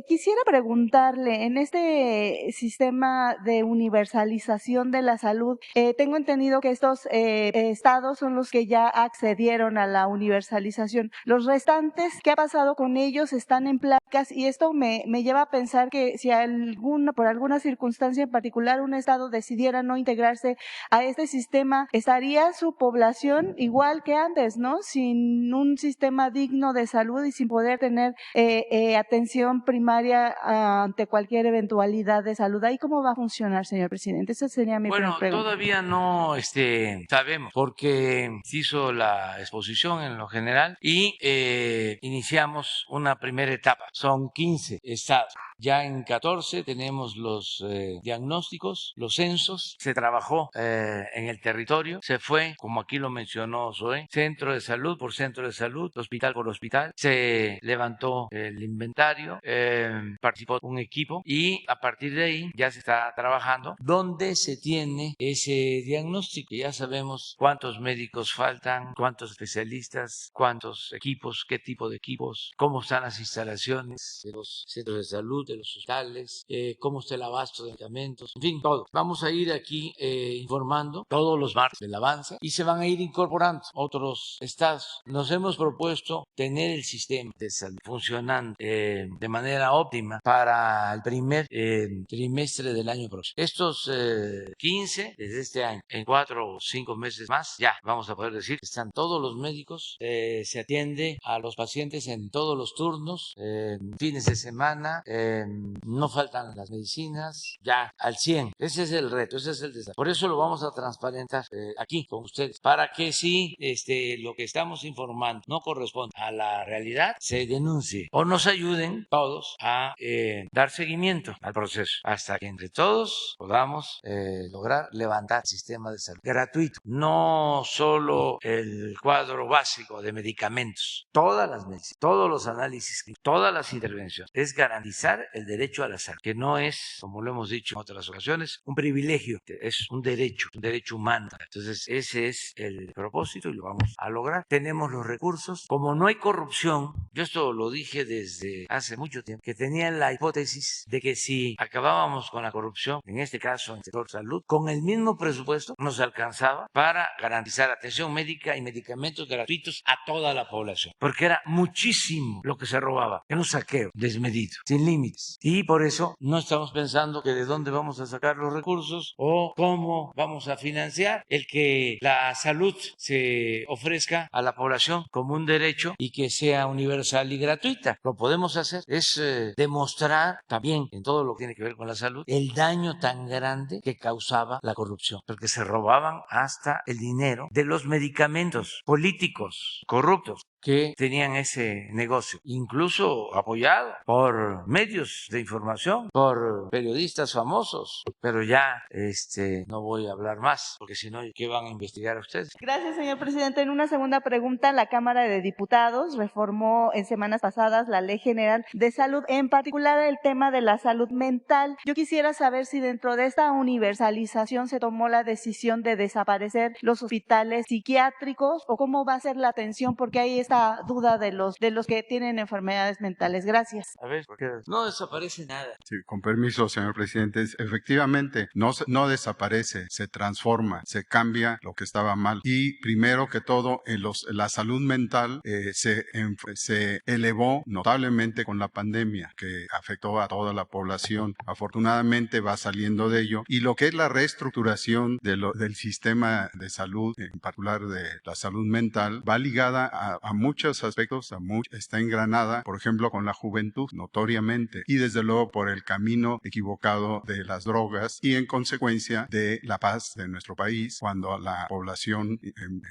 Quisiera preguntarle, en este sistema de universalización de la salud, tengo entendido que estos estados son los que ya accedieron a la universalización. Los restantes, ¿qué ha pasado con ellos? Están en placas y esto me lleva a pensar que si por alguna circunstancia en particular un estado decidiera no integrarse a este sistema, ¿estaría su población igual que antes, ¿no? Sin un sistema digno de salud y sin poder tener atención primaria ante cualquier eventualidad de salud. ¿Ahí cómo va a funcionar, señor presidente? Esa sería mi primera pregunta. Todavía no sabemos, porque se hizo la exposición en lo general y iniciamos una primera etapa. Son 15 estados. Ya en 14 tenemos los diagnósticos, los censos, se trabajó en el territorio, se fue, como aquí lo mencionó Zoe, centro de salud por centro de salud, hospital por hospital, se levantó el inventario, participó un equipo y a partir de ahí ya se está trabajando donde se tiene ese diagnóstico. Ya sabemos cuántos médicos faltan, cuántos especialistas, cuántos equipos, qué tipo de equipos, cómo están las instalaciones de los centros de salud, de los hospitales, cómo está el abasto de medicamentos, en fin, todo. Vamos a ir aquí informando todos los martes del avance y se van a ir incorporando otros estados. Nos hemos propuesto tener el sistema de salud funcionando de manera óptima para el primer trimestre del año próximo. Estos 15 desde este año, en 4 o 5 meses más, ya vamos a poder decir que están todos los médicos, se atiende a los pacientes en todos los turnos, fines de semana, no faltan las medicinas, ya al 100. Ese es el reto, ese es el desafío. Por eso lo vamos a transparentar aquí con ustedes, para que si lo que estamos informando no corresponde a la realidad, se denuncie o nos ayuden todos a dar seguimiento al proceso hasta que entre todos podamos lograr levantar el sistema de salud gratuito, no solo el cuadro básico de medicamentos, todas las medicinas, todos los análisis, todas las intervenciones, es garantizar el derecho a la salud, que no es, como lo hemos dicho en otras ocasiones, un privilegio, es un derecho humano. Entonces ese es el propósito y lo vamos a lograr. Tenemos los recursos, como no hay corrupción, yo esto lo dije desde hace mucho tiempo, que tenía la hipótesis de que si acabábamos con la corrupción, en este caso en el sector salud, con el mismo presupuesto nos alcanzaba para garantizar atención médica y medicamentos gratuitos a toda la población, porque era muchísimo lo que se robaba, era un saqueo desmedido, sin límites, y por eso no estamos pensando que de dónde vamos a sacar los recursos o cómo vamos a financiar el que la salud se ofrezca a la población como un derecho y que sea universal y gratuita. Lo podemos hacer, es demostrar también en todo lo que tiene que ver con la salud el daño tan grande que causaba la corrupción, porque se robaban hasta el dinero de los medicamentos, políticos corruptos que tenían ese negocio, incluso apoyado por medios de información, por periodistas famosos, pero ya no voy a hablar más, porque si no, ¿qué van a investigar ustedes? Gracias, señor presidente. En una segunda pregunta, la Cámara de Diputados reformó en semanas pasadas la Ley General de Salud, en particular el tema de la salud mental. Yo quisiera saber si dentro de esta universalización se tomó la decisión de desaparecer los hospitales psiquiátricos o cómo va a ser la atención, porque hay esta duda de los que tienen enfermedades mentales. Gracias. A ver, ¿por qué? No desaparece nada. Sí, con permiso, señor presidente. Efectivamente, no desaparece, se transforma, se cambia lo que estaba mal. Y primero que todo, la salud mental se elevó notablemente con la pandemia, que afectó a toda la población. Afortunadamente va saliendo de ello. Y lo que es la reestructuración del sistema de salud, en particular de la salud mental, va ligada a muchos aspectos, está engranada, por ejemplo, con la juventud, notoriamente, y desde luego por el camino equivocado de las drogas y en consecuencia de la paz de nuestro país, cuando a la población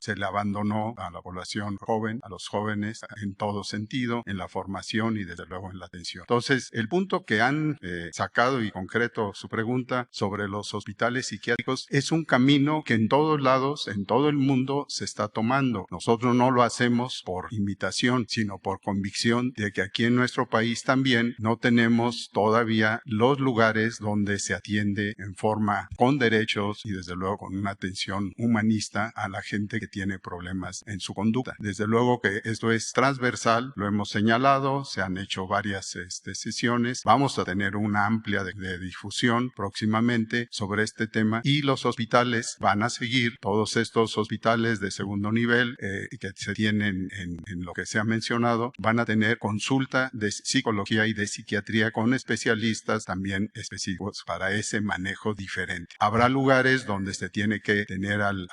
se le abandonó a la población joven, a los jóvenes en todo sentido, en la formación y desde luego en la atención. Entonces, el punto que han sacado y concreto su pregunta sobre los hospitales psiquiátricos es un camino que en todos lados, en todo el mundo se está tomando. Nosotros no lo hacemos por invitación, sino por convicción de que aquí en nuestro país también no tenemos todavía los lugares donde se atiende en forma con derechos y desde luego con una atención humanista a la gente que tiene problemas en su conducta. Desde luego que esto es transversal, lo hemos señalado, se han hecho varias sesiones, vamos a tener una amplia de difusión próximamente sobre este tema y los hospitales van a seguir, todos estos hospitales de segundo nivel que se tienen en en lo que se ha mencionado, van a tener consulta de psicología y de psiquiatría con especialistas también específicos para ese manejo diferente. Habrá lugares donde se tiene que tener al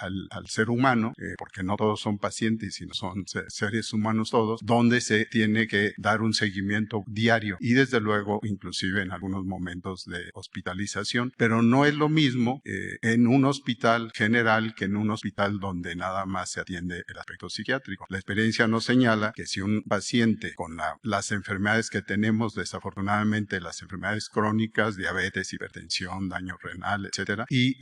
ser humano, porque no todos son pacientes, sino son seres humanos todos, donde se tiene que dar un seguimiento diario y desde luego inclusive en algunos momentos de hospitalización, pero no es lo mismo en un hospital general que en un hospital donde nada más se atiende el aspecto psiquiátrico. La experiencia nos señala que si un paciente con las enfermedades que tenemos, desafortunadamente las enfermedades crónicas, diabetes, hipertensión, daño renal, etcétera, y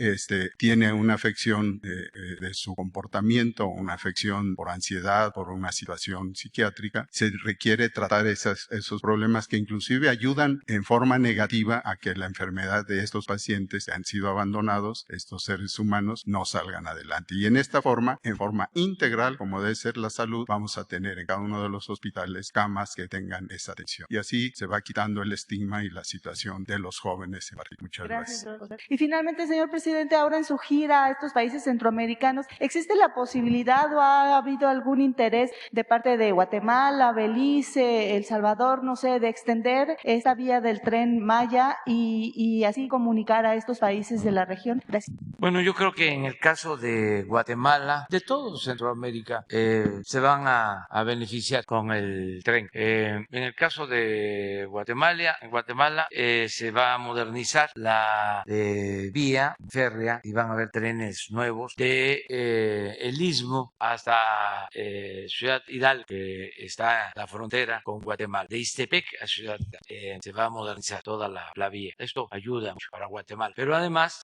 tiene una afección de su comportamiento, una afección por ansiedad, por una situación psiquiátrica, se requiere tratar esos problemas que inclusive ayudan en forma negativa a que la enfermedad de estos pacientes que han sido abandonados, estos seres humanos, no salgan adelante. Y en esta forma, en forma integral, como debe ser la salud, vamos a tener en cada uno de los hospitales camas que tengan esa atención. Y así se va quitando el estigma y la situación de los jóvenes en particular. Muchas gracias. Doctor. Y finalmente, señor presidente, ahora en su gira a estos países centroamericanos, ¿existe la posibilidad o ha habido algún interés de parte de Guatemala, Belice, El Salvador, no sé, de extender esta vía del Tren Maya y así comunicar a estos países de la región? Gracias. Bueno, yo creo que en el caso de Guatemala, de todo Centroamérica, se van a beneficiar con el tren. En el caso de Guatemala, se va a modernizar la vía férrea y van a haber trenes nuevos de el Istmo hasta Ciudad Hidalgo, que está en la frontera con Guatemala. De Ixtepec a Ciudad Hidalgo se va a modernizar toda la vía. Esto ayuda mucho para Guatemala. Pero además,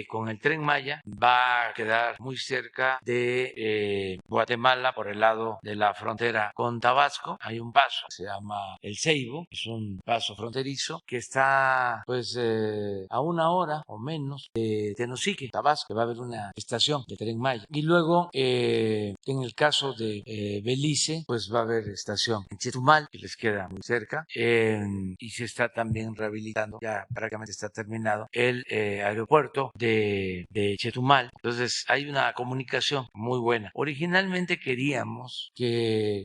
con el Tren Maya va a quedar muy cerca de Guatemala por el lado de la frontera con Tabasco. Hay un paso, se llama El Ceibo, es un paso fronterizo que está pues a 1 hora o menos de Tenosique, Tabasco, que va a haber una estación de Tren Maya. Y luego en el caso de Belice, pues va a haber estación en Chetumal, que les queda muy cerca, y se está también rehabilitando, ya prácticamente está terminado, el aeropuerto de Chetumal. Entonces hay una comunicación muy buena. Originalmente queríamos que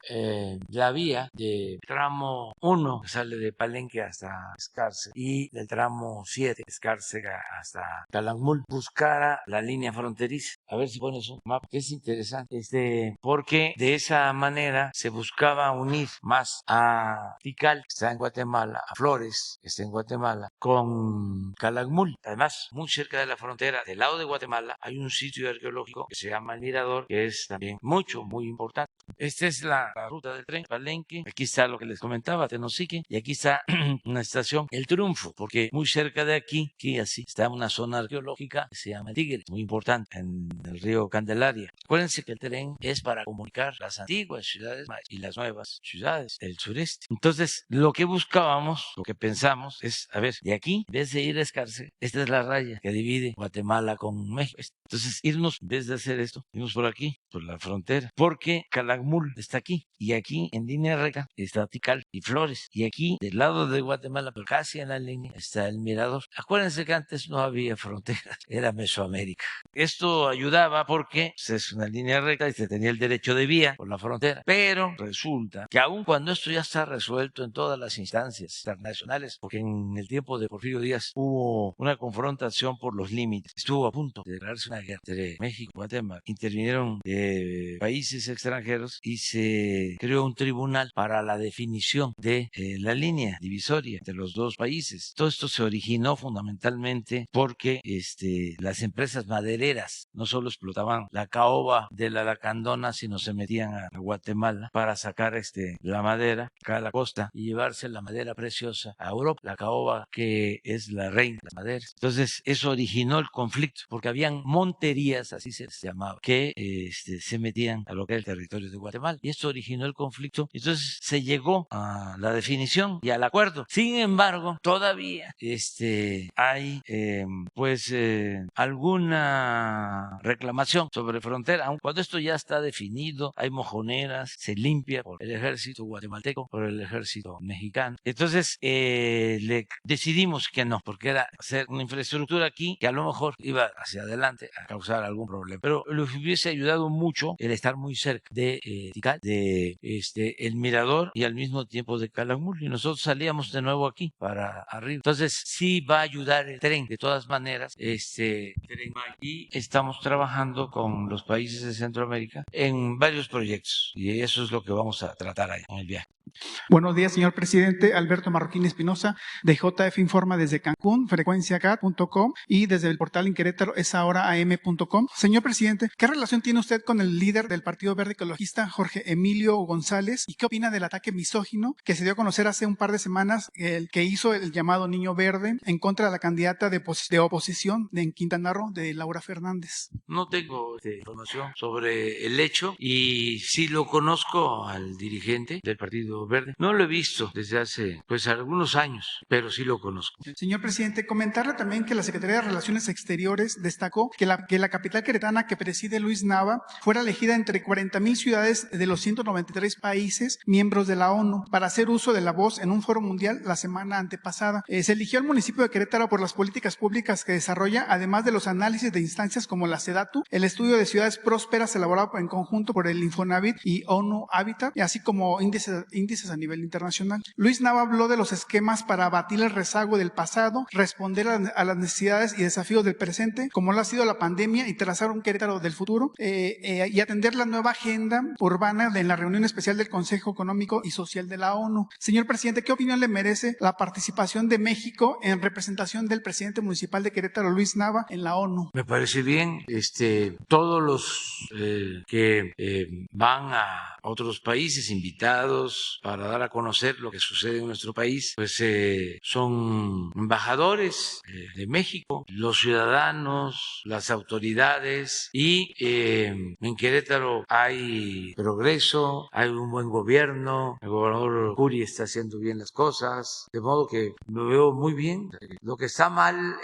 la vía de tramo 1, que sale de Palenque hasta Escarce, y del tramo 7, Escárcega hasta Calakmul, buscara la línea fronteriza. A ver si pones un mapa, que es interesante, porque de esa manera se buscaba unir más a Tikal, que está en Guatemala, a Flores, que está en Guatemala, con Calakmul. Además, muy cerca de la frontera, del lado de Guatemala, hay un sitio arqueológico que se llama El Mirador, que es también muy importante. Esta es la ruta del tren, Palenque. Aquí está lo que les comentaba, Tenosique, y aquí está una estación, El Triunfo, porque muy cerca de aquí, así, está una zona arqueológica que se llama El Tigre, muy importante, en el río Candelaria. Acuérdense que el tren es para comunicar las antiguas ciudades y las nuevas ciudades del sureste. Entonces, lo que buscábamos, lo que pensamos es, a ver, de aquí, en vez de ir a Escarce, esta es la raya que divide Guatemala con México. Entonces, irnos, en vez de hacer esto, irnos por aquí, por la frontera, porque Calakmul está aquí, y aquí en línea recta está Tikal y Flores, y aquí del lado de Guatemala, pero casi en la línea, está El Mirador. Acuérdense que antes no había fronteras, era Mesoamérica. Esto ayudaba porque es una línea recta y se tenía el derecho de vía por la frontera, pero resulta que aun cuando esto ya está resuelto en todas las instancias internacionales, porque en el tiempo de Porfirio Díaz hubo una confrontación por los límites, estuvo a punto de declararse una guerra entre México y Guatemala, intervinieron países extranjeros y se creó un tribunal para la definición de la línea divisoria de los dos países. Todo esto se originó fundamentalmente porque las empresas madereras no solo explotaban la caoba de la lacandona, sino se metían a Guatemala para sacar la madera acá a la costa y llevarse la madera preciosa a Europa, la caoba que es la reina de las maderas. Entonces eso originó el conflicto porque habían monterías, así se les llamaba, que se metían a lo que era el territorio de Guatemala, y esto originó el conflicto. Entonces se llegó a la definición y al acuerdo. Sin embargo, todavía hay alguna reclamación sobre frontera, aun cuando esto ya está definido, hay mojoneras, se limpia por el ejército guatemalteco, por el ejército mexicano. Entonces le decidimos que no, porque era hacer una infraestructura aquí que a lo mejor iba hacia adelante a causar algún problema. Pero les hubiese ayudado mucho el estar muy cerca de Tikal, de el Mirador y al mismo tiempo de Calakmul, y nosotros salíamos de nuevo aquí para arriba. Entonces sí va a ayudar el tren de todas maneras, tren, y estamos trabajando con los países de Centroamérica en varios proyectos y eso es lo que vamos a tratar ahí en el viaje. Buenos días, señor presidente. Alberto Marroquín Espinosa, de JF Informa desde Cancún, frecuenciacat.com, y desde el portal en Querétaro, esahoraam.com. Señor presidente, ¿qué relación tiene usted con el líder del Partido Verde Ecologista, Jorge Emilio González? ¿Y qué opina del ataque misógino que se dio a conocer hace un par de semanas, el que hizo el llamado Niño Verde en contra de la candidata de oposición en Quintana Roo, de Laura Fernández? No tengo información sobre el hecho y sí lo conozco al dirigente del Partido Verde. No lo he visto desde hace algunos años, pero sí lo conozco. Señor presidente, comentarle también que la Secretaría de Relaciones Exteriores destacó que la capital queretana que preside Luis Nava fuera elegida entre 40,000 ciudades de los 193 países miembros de la ONU para hacer uso de la voz en un foro mundial la semana antepasada. Se eligió el municipio de Querétaro por las políticas públicas que desarrolla, además de los análisis de instancias como la SEDATU, el estudio de ciudades prósperas elaborado en conjunto por el Infonavit y ONU Habitat, así como índices a nivel internacional. Luis Nava habló de los esquemas para abatir el rezago del pasado, responder a las necesidades y desafíos del presente, como lo ha sido la pandemia, y trazar un Querétaro del futuro, y atender la nueva agenda urbana en la reunión especial del Consejo Económico y Social de la ONU. Señor presidente, ¿qué opinión le merece la participación de México en representación del presidente municipal de Querétaro, Luis Nava, en la ONU? Me parece bien. Todos los que van a otros países invitados para dar a conocer lo que sucede en nuestro país, pues son embajadores de México, los ciudadanos, las autoridades, y en Querétaro hay progreso, hay un buen gobierno, el gobernador Curi está haciendo bien las cosas, de modo que lo veo muy bien. Lo que está mal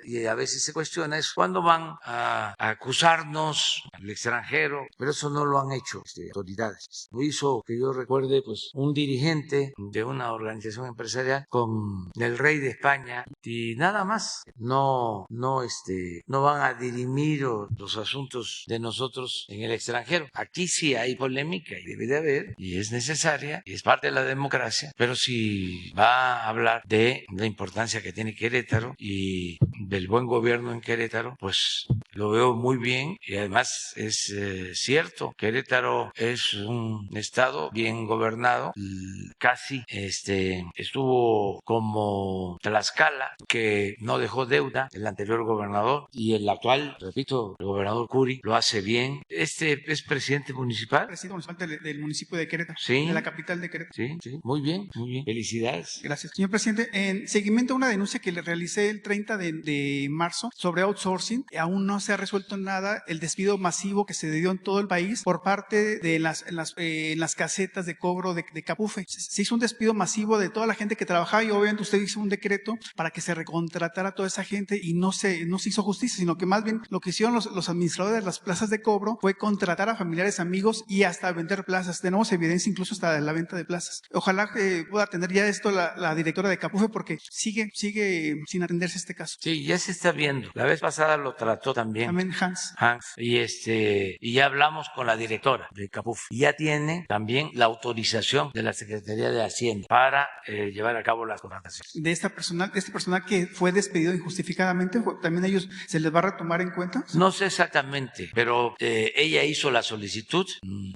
y a veces se cuestiona es cuándo van a acusarnos al extranjero, pero eso no lo han hecho autoridades. Lo hizo, que yo recuerde, pues un dirigente de una organización empresarial con el rey de España y nada más. No van a dirimir los asuntos de nosotros en el extranjero. Aquí sí hay polémica y debe de haber, y es necesaria y es parte de la democracia, pero si va a hablar de la importancia que tiene Querétaro y del buen gobierno en Querétaro, pues lo veo muy bien, y además es cierto, Querétaro es un estado bien gobernado, casi estuvo como Tlaxcala, que no dejó deuda el anterior gobernador, y el actual, repito, el gobernador Curi lo hace bien. Es presidente municipal. Presidente municipal del municipio de Querétaro, sí, de la capital de Querétaro. Sí, muy bien, felicidades. Gracias. Señor presidente, en seguimiento a una denuncia que le realicé el 30 de marzo sobre outsourcing, aún no se ha resuelto nada el despido masivo que se dio en todo el país por parte de las casetas de cobro de Capufe. Se hizo un despido masivo de toda la gente que trabajaba, y obviamente usted hizo un decreto para que se recontratara a toda esa gente, y no se hizo justicia, sino que más bien lo que hicieron los administradores de las plazas de cobro fue contratar a familiares, amigos, y hasta vender plazas. Tenemos evidencia incluso hasta de la venta de plazas. Ojalá que pueda atender ya esto la directora de Capufe, porque sigue sin atenderse este caso. Sí, ya se está viendo. La vez pasada lo trató también Hans, y ya hablamos con la directora de Capufe, y ya tiene también la autorización de la Secretaría de Hacienda para llevar a cabo las contrataciones. De este personal que fue despedido injustificadamente, ¿también a ellos se les va a retomar en cuenta? No sé exactamente, pero ella hizo la solicitud,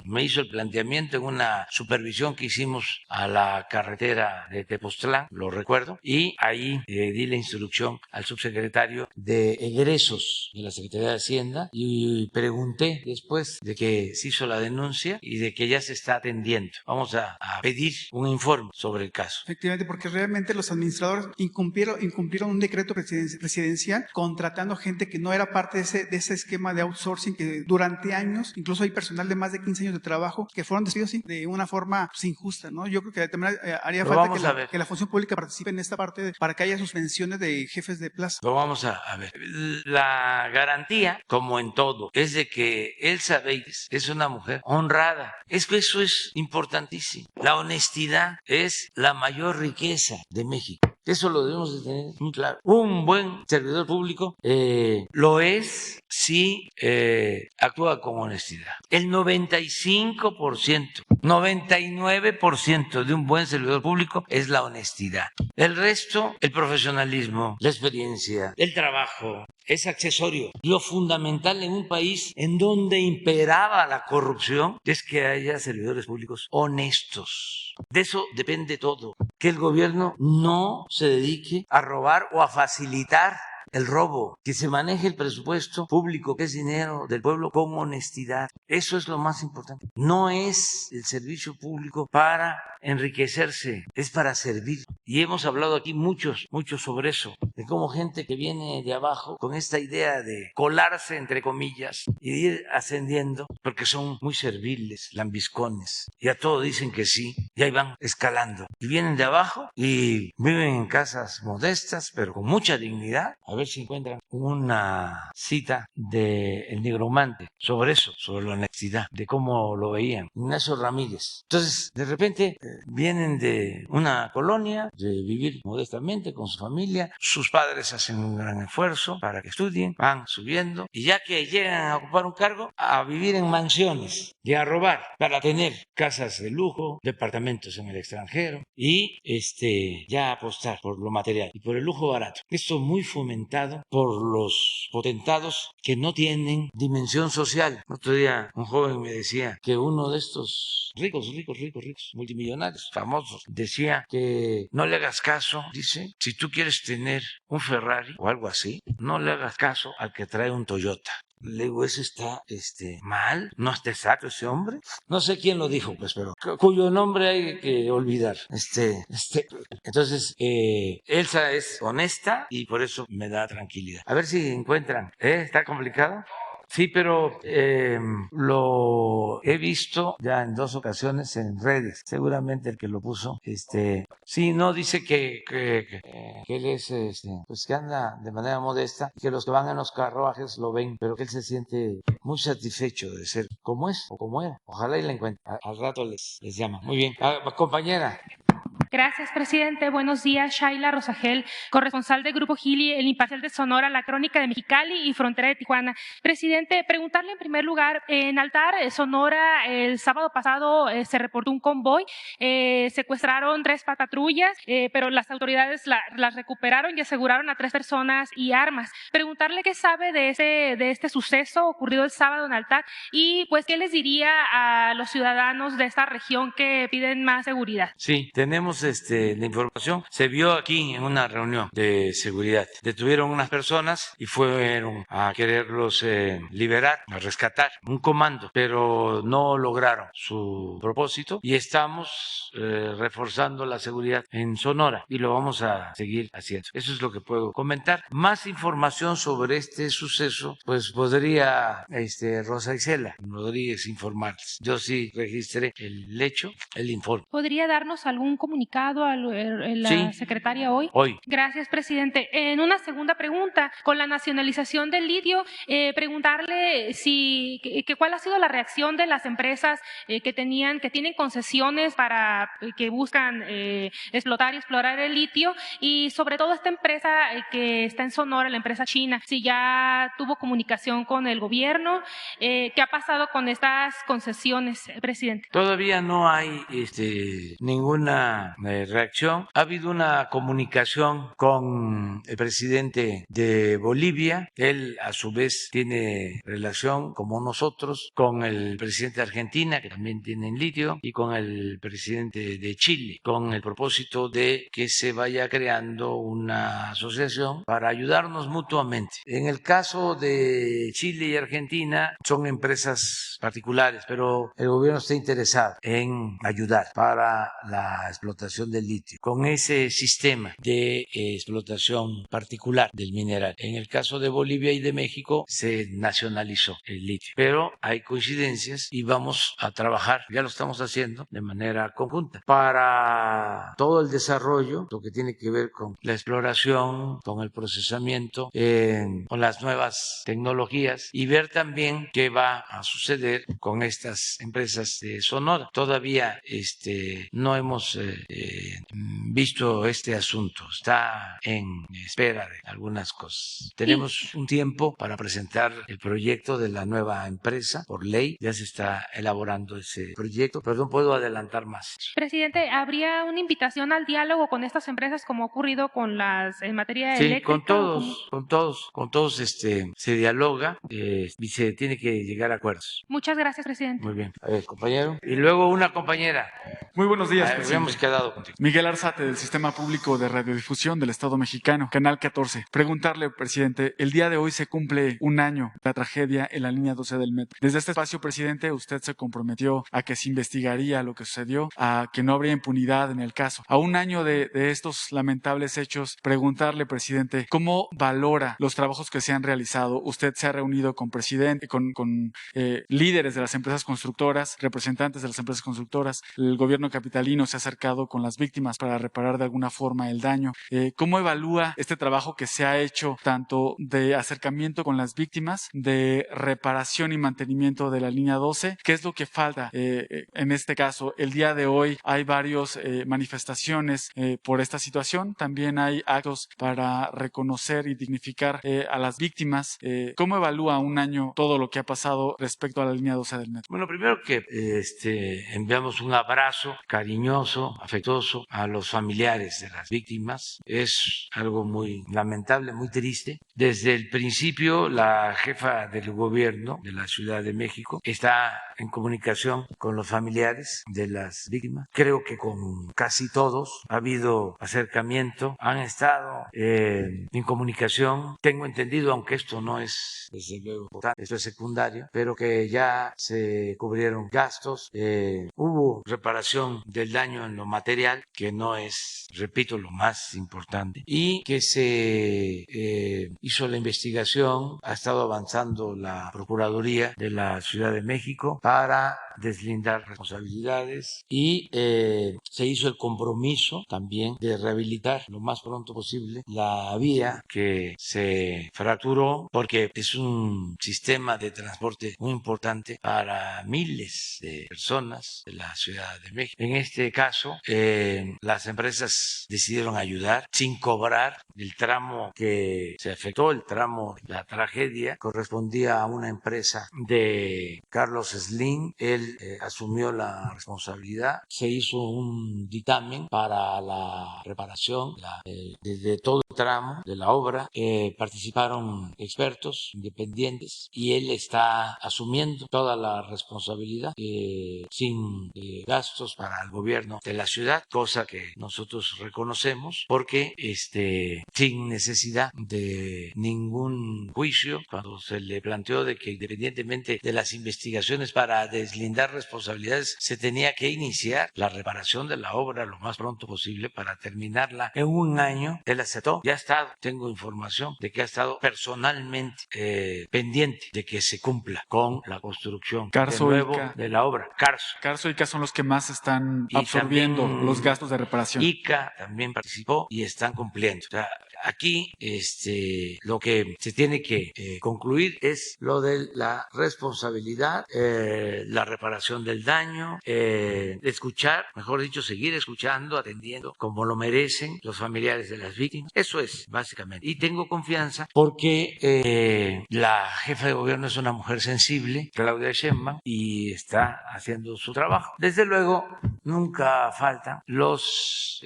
me hizo el planteamiento en una supervisión que hicimos a la carretera de Tepoztlán, lo recuerdo, y ahí di la instrucción al subsecretario de egresos de la Secretaría de Hacienda, y pregunté después de que se hizo la denuncia y de que ya se está atendiendo. Vamos a pedir un informe sobre el caso. Efectivamente, porque realmente los administradores incumplieron un decreto presidencial contratando gente que no era parte de ese esquema de outsourcing, que durante años, incluso hay personal de más de 15 años de trabajo que fueron despedidos de una forma injusta, ¿no? Yo creo que también haría falta que la función pública participe en esta parte para que haya suspensiones de jefes de plaza. Lo vamos a ver. La garantía garantía, como en todo, es de que Elsa Bates es una mujer honrada. Es que eso es importantísimo. La honestidad es la mayor riqueza de México. Eso lo debemos de tener muy claro. Un buen servidor público lo es si actúa con honestidad. El 95%, 99% de un buen servidor público es la honestidad. El resto, el profesionalismo, la experiencia, el trabajo, es accesorio. Lo fundamental en un país en donde imperaba la corrupción es que haya servidores públicos honestos. De eso depende todo. Que el gobierno no se dedique a robar o a facilitar el robo, que se maneje el presupuesto público, que es dinero del pueblo, con honestidad. Eso es lo más importante. No es el servicio público para enriquecerse, es para servir. Y hemos hablado aquí mucho sobre eso, de cómo gente que viene de abajo con esta idea de colarse, entre comillas, y de ir ascendiendo, porque son muy serviles, lambiscones, y a todo dicen que sí, y ahí van escalando. Y vienen de abajo y viven en casas modestas, pero con mucha dignidad. A ver si encuentran una cita del Nigromante sobre eso, sobre la honestidad, de cómo lo veían Ignacio Ramírez. Entonces, de repente, vienen de una colonia, de vivir modestamente con su familia, sus padres hacen un gran esfuerzo para que estudien, van subiendo, y ya que llegan a ocupar un cargo, a vivir en mansiones y a robar para tener casas de lujo, departamentos en el extranjero, y ya apostar por lo material y por el lujo barato. Esto muy fomentado por los potentados que no tienen dimensión social. Otro día un joven me decía que uno de estos ricos, multimillonarios, famosos, decía que no le hagas caso, dice, si tú quieres tener un Ferrari o algo así, no le hagas caso al que trae un Toyota. Le digo, ¿eso está mal? ¿No está exacto ese hombre? No sé quién lo dijo, pues, pero cuyo nombre hay que olvidar. Entonces, Elsa es honesta y por eso me da tranquilidad. A ver si encuentran. ¿Está complicado? Sí, pero lo he visto ya en 2 ocasiones en redes. Seguramente el que lo puso, sí, no dice que él es, pues que anda de manera modesta, que los que van en los carruajes lo ven, pero que él se siente muy satisfecho de ser como es o como era. Ojalá y la encuentre. Al rato les llama. Muy bien. Compañera. Gracias, presidente. Buenos días. Shaila Rosagel, corresponsal del Grupo Gili, El Imparcial de Sonora, La Crónica de Mexicali y Frontera de Tijuana. Presidente, preguntarle en primer lugar, en Altar, Sonora, el sábado pasado se reportó un convoy, secuestraron 3 patrullas, pero las autoridades las recuperaron y aseguraron a 3 personas y armas. Preguntarle qué sabe de este suceso ocurrido el sábado en Altar y pues qué les diría a los ciudadanos de esta región que piden más seguridad. Sí, tenemos la información. Se vio aquí en una reunión de seguridad. Detuvieron unas personas y fueron a quererlos liberar, a rescatar un comando, pero no lograron su propósito y estamos reforzando la seguridad en Sonora y lo vamos a seguir haciendo. Eso es lo que puedo comentar. Más información sobre este suceso, pues podría Rosa Isela Rodríguez informarles. Yo sí registré el hecho, el informe. ¿Podría darnos algún comunicado a la secretaria hoy? Hoy. Gracias, presidente. En una segunda pregunta, con la nacionalización del litio, preguntarle cuál ha sido la reacción de las empresas que tienen concesiones para que buscan explorar el litio y sobre todo esta empresa que está en Sonora, la empresa china, si ya tuvo comunicación con el gobierno, ¿qué ha pasado con estas concesiones, presidente? Todavía no hay ninguna reacción. Ha habido una comunicación con el presidente de Bolivia. Él, a su vez, tiene relación, como nosotros, con el presidente de Argentina, que también tiene litio, y con el presidente de Chile, con el propósito de que se vaya creando una asociación para ayudarnos mutuamente. En el caso de Chile y Argentina, son empresas particulares, pero el gobierno está interesado en ayudar para la explotación explotación del litio, con ese sistema de explotación particular del mineral. En el caso de Bolivia y de México se nacionalizó el litio, pero hay coincidencias y vamos a trabajar, ya lo estamos haciendo de manera conjunta, para todo el desarrollo, lo que tiene que ver con la exploración, con el procesamiento, con las nuevas tecnologías y ver también qué va a suceder con estas empresas de Sonora. Todavía no hemos visto este asunto, está en espera de algunas cosas. Tenemos un tiempo para presentar el proyecto de la nueva empresa por ley, ya se está elaborando ese proyecto, pero no puedo adelantar más. Presidente, ¿habría una invitación al diálogo con estas empresas como ha ocurrido con las en materia Sí, eléctrica? con todos se dialoga y se tiene que llegar a acuerdos. Muchas gracias, presidente. Muy bien. A ver, compañero. Y luego una compañera. Muy buenos días, presidente. Habíamos quedado contigo. Miguel Arzate, del Sistema Público de Radiodifusión del Estado Mexicano, Canal 14. Preguntarle, presidente, el día de hoy se cumple un año de la tragedia en la línea 12 del metro. Desde este espacio, presidente, usted se comprometió a que se investigaría lo que sucedió, a que no habría impunidad en el caso. A un año de estos lamentables hechos, preguntarle, presidente, ¿cómo valora los trabajos que se han realizado? Usted se ha reunido con líderes de las empresas constructoras, representantes de las empresas constructoras, el gobierno capitalino se ha acercado con las víctimas para reparar de alguna forma el daño. ¿Cómo evalúa este trabajo que se ha hecho tanto de acercamiento con las víctimas, de reparación y mantenimiento de la línea 12? ¿Qué es lo que falta en este caso? El día de hoy hay varias manifestaciones por esta situación, también hay actos para reconocer y dignificar a las víctimas. ¿Cómo evalúa un año todo lo que ha pasado respecto a la línea 12 del metro? Bueno, primero que enviamos un abrazo cariñoso, afectuoso a los familiares de las víctimas. Es algo muy lamentable, muy triste. Desde el principio, la jefa del gobierno de la Ciudad de México está en comunicación con los familiares de las víctimas. Creo que con casi todos ha habido acercamiento, han estado en comunicación. Tengo entendido, aunque esto no es desde luego importante, esto es secundario, pero que ya se cubrieron gastos, hubo reparación del daño en lo material, que no es, repito, lo más importante, y que se hizo la investigación, ha estado avanzando la Procuraduría de la Ciudad de México para deslindar responsabilidades y se hizo el compromiso también de rehabilitar lo más pronto posible la vía que se fracturó, porque es un sistema de transporte muy importante para miles de personas de la Ciudad de México. En este caso, las empresas decidieron ayudar sin cobrar. El tramo que se afectó, el tramo de la tragedia, correspondía a una empresa de Carlos Slim. Él asumió la responsabilidad. Se hizo un dictamen para la reparación de todo el tramo de la obra. Participaron expertos independientes y él está asumiendo toda la responsabilidad sin gastos para el gobierno de la ciudad, cosa que nosotros reconocemos, porque sin necesidad de ningún juicio, cuando se le planteó de que independientemente de las investigaciones para deslindar responsabilidades, se tenía que iniciar la reparación de la obra lo más pronto posible para terminarla en un año. Él aceptó, ya ha estado, tengo información de que ha estado personalmente pendiente de que se cumpla con la construcción de la obra. Carso y ICA son los que más están absorbiendo los gastos de reparación. ICA también participó y están cumpliendo. O sea, aquí lo que se tiene que concluir es lo de la responsabilidad, la reparación del daño, escuchar, mejor dicho, seguir escuchando, atendiendo como lo merecen los familiares de las víctimas. Eso es, básicamente. Y tengo confianza porque la jefa de gobierno es una mujer sensible, Claudia Sheinbaum, y está haciendo su trabajo. Desde luego, nunca faltan los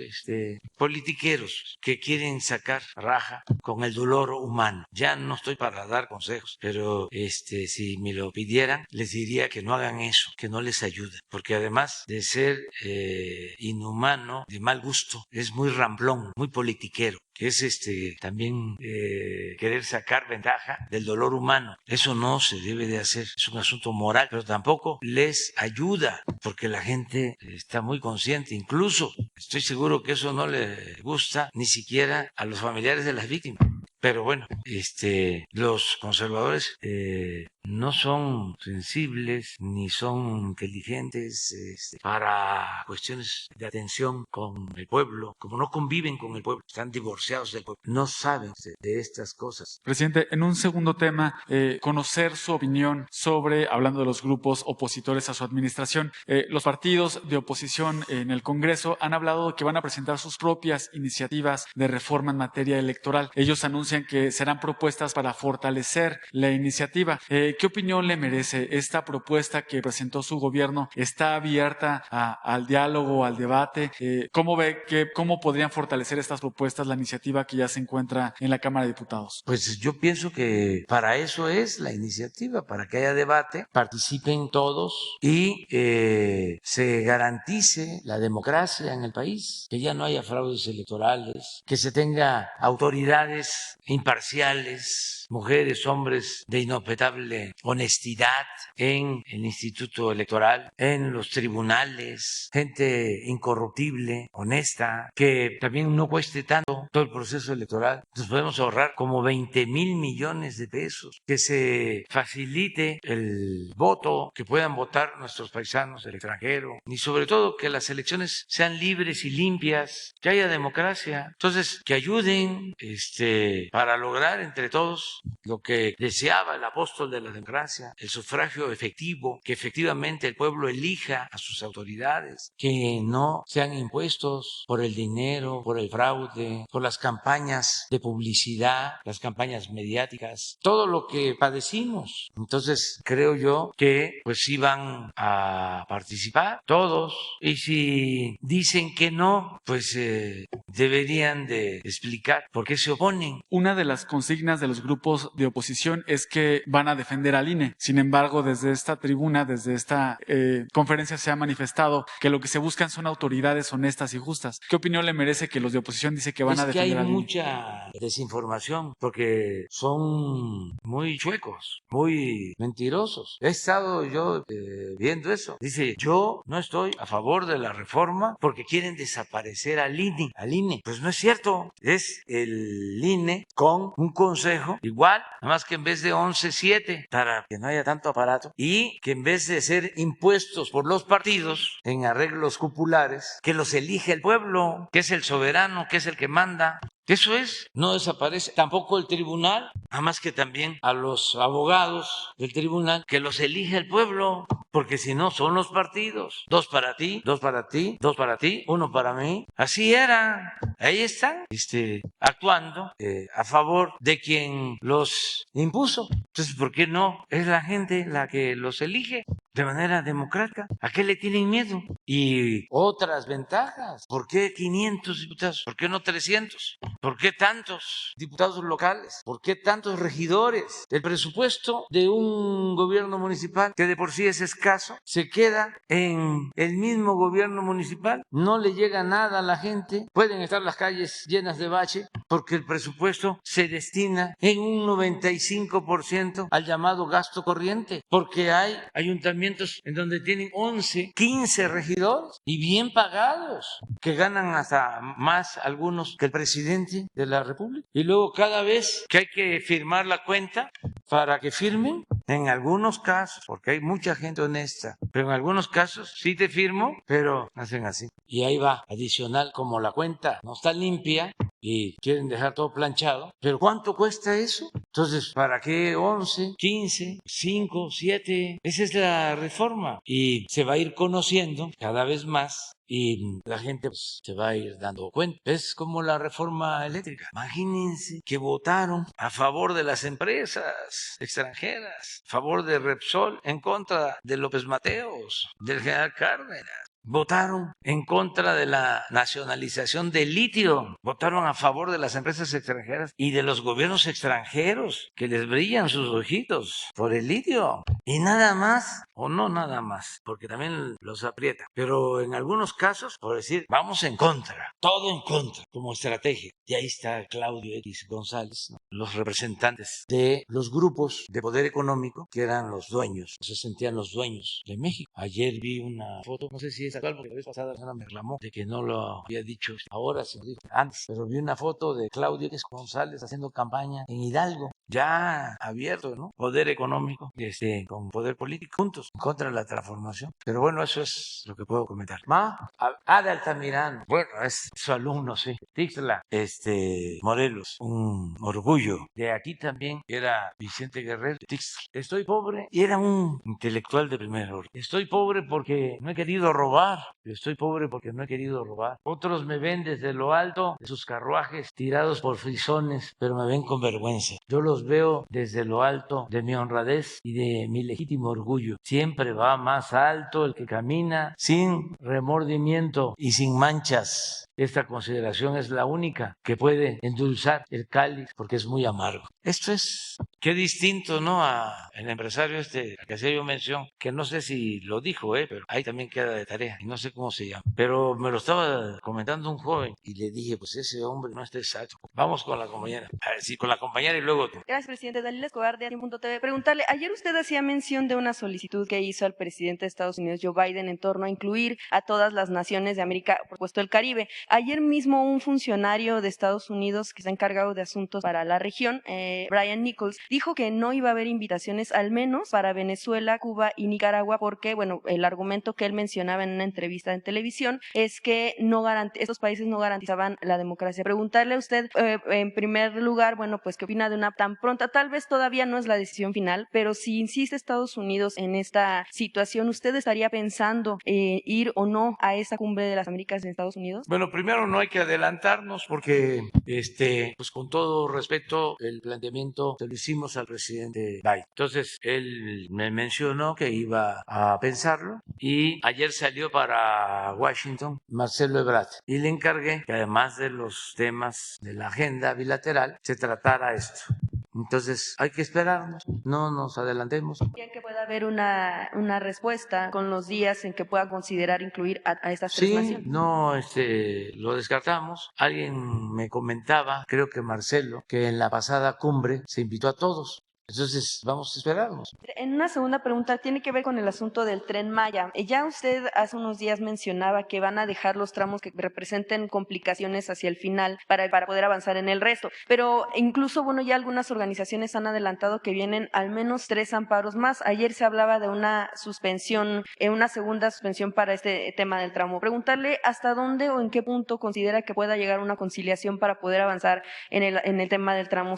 politiqueros que quieren sacar raja con el dolor humano. Ya no estoy para dar consejos, pero si me lo pidieran, les diría que no hagan eso, eso, que no les ayuda, porque además de ser inhumano, de mal gusto, es muy ramplón, muy politiquero, que es también querer sacar ventaja del dolor humano. Eso no se debe de hacer, es un asunto moral, pero tampoco les ayuda, porque la gente está muy consciente, incluso estoy seguro que eso no le gusta ni siquiera a los familiares de las víctimas. Pero bueno, los conservadores no son sensibles ni son inteligentes para cuestiones de atención con el pueblo, como no conviven con el pueblo, están divorciados del pueblo, no saben de estas cosas. Presidente, en un segundo tema, conocer su opinión sobre, hablando de los grupos opositores a su administración, los partidos de oposición en el Congreso han hablado de que van a presentar sus propias iniciativas de reforma en materia electoral. Ellos anuncian que serán propuestas para fortalecer la iniciativa. ¿Qué opinión le merece esta propuesta que presentó su gobierno? ¿Está abierta al diálogo, al debate? ¿Cómo ve cómo podrían fortalecer estas propuestas la iniciativa que ya se encuentra en la Cámara de Diputados? Pues yo pienso que para eso es la iniciativa, para que haya debate, participen todos y se garantice la democracia en el país, que ya no haya fraudes electorales, que se tenga autoridades imparciales, mujeres, hombres de inobjetable honestidad en el Instituto Electoral, en los tribunales, gente incorruptible, honesta, que también no cueste tanto todo el proceso electoral. Nos podemos ahorrar como 20,000 millones de pesos, que se facilite el voto, que puedan votar nuestros paisanos del extranjero y sobre todo que las elecciones sean libres y limpias, que haya democracia. Entonces, que ayuden para lograr entre todos lo que deseaba el apóstol de la democracia, el sufragio efectivo, que efectivamente el pueblo elija a sus autoridades, que no sean impuestos por el dinero, por el fraude, por las campañas de publicidad, las campañas mediáticas, todo lo que padecimos. Entonces, creo yo que pues sí van a participar todos, y si dicen que no, pues deberían de explicar por qué se oponen. Una de las consignas de los grupos de oposición es que van a defender al INE. Sin embargo, desde esta tribuna, desde esta conferencia se ha manifestado que lo que se buscan son autoridades honestas y justas. ¿Qué opinión le merece que los de oposición dicen que van a defender al INE? Hay mucha desinformación porque son muy chuecos, muy mentirosos. He estado yo viendo eso. Dice, yo no estoy a favor de la reforma porque quieren desaparecer al INE. Pues no es cierto. Es el INE con un consejo igual, nada más que en vez de 11, 7, para que no haya tanto aparato, y que en vez de ser impuestos por los partidos en arreglos cupulares, que los elige el pueblo, que es el soberano, que es el que manda. Eso es, no desaparece tampoco el tribunal, nada más que también a los abogados del tribunal, que los elige el pueblo, porque si no son los partidos, 2 para ti, 2 para ti, 2 para ti, 1 para mí. Así era, ahí están actuando a favor de quien los impuso. Entonces, ¿por qué no? Es la gente la que los elige de manera democrática. ¿A qué le tienen miedo? Y otras ventajas. ¿Por qué 500 diputados? ¿Por qué no 300? ¿Por qué tantos diputados locales? ¿Por qué tantos regidores? El presupuesto de un gobierno municipal, que de por sí es escaso, se queda en el mismo gobierno municipal. No le llega nada a la gente. Pueden estar las calles llenas de bache porque el presupuesto se destina en un 95% al llamado gasto corriente, porque hay ayuntamientos en donde tienen 11, 15 regidores y bien pagados, que ganan hasta más algunos que el presidente de la República. Y luego cada vez que hay que firmar la cuenta para que firmen, en algunos casos, porque hay mucha gente honesta, pero en algunos casos sí te firmo, pero hacen así. Y ahí va, adicional, como la cuenta no está limpia y quieren dejar todo planchado. ¿Pero cuánto cuesta eso? Entonces, ¿para qué 11, 15, 5, 7? Esa es la reforma. Y se va a ir conociendo cada vez más y la gente se va a ir dando cuenta. Es como la reforma eléctrica. Imagínense que votaron a favor de las empresas extranjeras, a favor de Repsol, en contra de López Mateos, del general Cárdenas. votaron en contra de la nacionalización del litio, votaron a favor de las empresas extranjeras y de los gobiernos extranjeros que les brillan sus ojitos por el litio. Y nada más, o no nada más, porque también los aprieta, pero en algunos casos, por decir, vamos en contra, todo en contra, como estrategia. Y ahí está Claudio X González, ¿no? Los representantes de los grupos de poder económico que eran los dueños, se sentían los dueños de México. Ayer vi una foto, no sé si es actual, porque la vez pasada la persona me reclamó de que no lo había dicho ahora, sino antes, pero vi una foto de Claudio X González haciendo campaña en Hidalgo, ya abierto, ¿no? Poder económico con poder político, juntos, en contra de la transformación. Pero bueno, eso es lo que puedo comentar. De Altamirano, bueno, es su alumno, sí. Tixla, Morelos, un orgullo. De aquí también era Vicente Guerrero, Tixla. Estoy pobre, y era un intelectual de primer orden. Estoy pobre porque no he querido robar. Estoy pobre porque no he querido robar. Otros me ven desde lo alto de sus carruajes tirados por frisones, pero me ven con vergüenza. Yo los veo desde lo alto de mi honradez y de mi legítimo orgullo. Siempre va más alto el que camina sin remordimiento y sin manchas. Esta consideración es la única que puede endulzar el cáliz porque es muy amargo. Esto es, qué distinto, ¿no? Al empresario al que hacía yo mención, que no sé si lo dijo, pero ahí también queda de tarea y no sé cómo se llama. Pero me lo estaba comentando un joven y le dije, pues ese hombre no está exacto. Vamos con la compañera. A ver, sí, con la compañera y luego tú. Gracias, presidente. Dalila Escobar de Aquí.tv. Preguntarle, ayer usted hacía mención de una solicitud que hizo al presidente de Estados Unidos, Joe Biden, en torno a incluir a todas las naciones de América, por supuesto el Caribe. Ayer mismo un funcionario de Estados Unidos que está encargado de asuntos para la región, Brian Nichols, dijo que no iba a haber invitaciones al menos para Venezuela, Cuba y Nicaragua porque, bueno, el argumento que él mencionaba en una entrevista en televisión es que estos países no garantizaban la democracia. Preguntarle a usted, en primer lugar, bueno, pues qué opina de una tan pronta, tal vez todavía no es la decisión final, pero si insiste Estados Unidos en esta situación, ¿usted estaría pensando ir o no a esa cumbre de las Américas en Estados Unidos? Bueno, primero no hay que adelantarnos porque, pues con todo respeto, el planteamiento se lo hicimos al presidente Biden. Entonces, él me mencionó que iba a pensarlo y ayer salió para Washington Marcelo Ebrard y le encargué que además de los temas de la agenda bilateral, se tratara esto. Entonces, hay que esperarnos, no nos adelantemos. ¿Creen que pueda haber una respuesta con los días en que pueda considerar incluir a estas tres naciones? Sí, no, lo descartamos. Alguien me comentaba, creo que Marcelo, que en la pasada cumbre se invitó a todos. Entonces, vamos a esperarnos. En una segunda pregunta, tiene que ver con el asunto del Tren Maya. Ya usted hace unos días mencionaba que van a dejar los tramos que representen complicaciones hacia el final para poder avanzar en el resto. Pero incluso, bueno, ya algunas organizaciones han adelantado que vienen al menos 3 amparos más. Ayer se hablaba de una suspensión, una segunda suspensión para este tema del tramo. Preguntarle hasta dónde o en qué punto considera que pueda llegar una conciliación para poder avanzar en el tema del tramo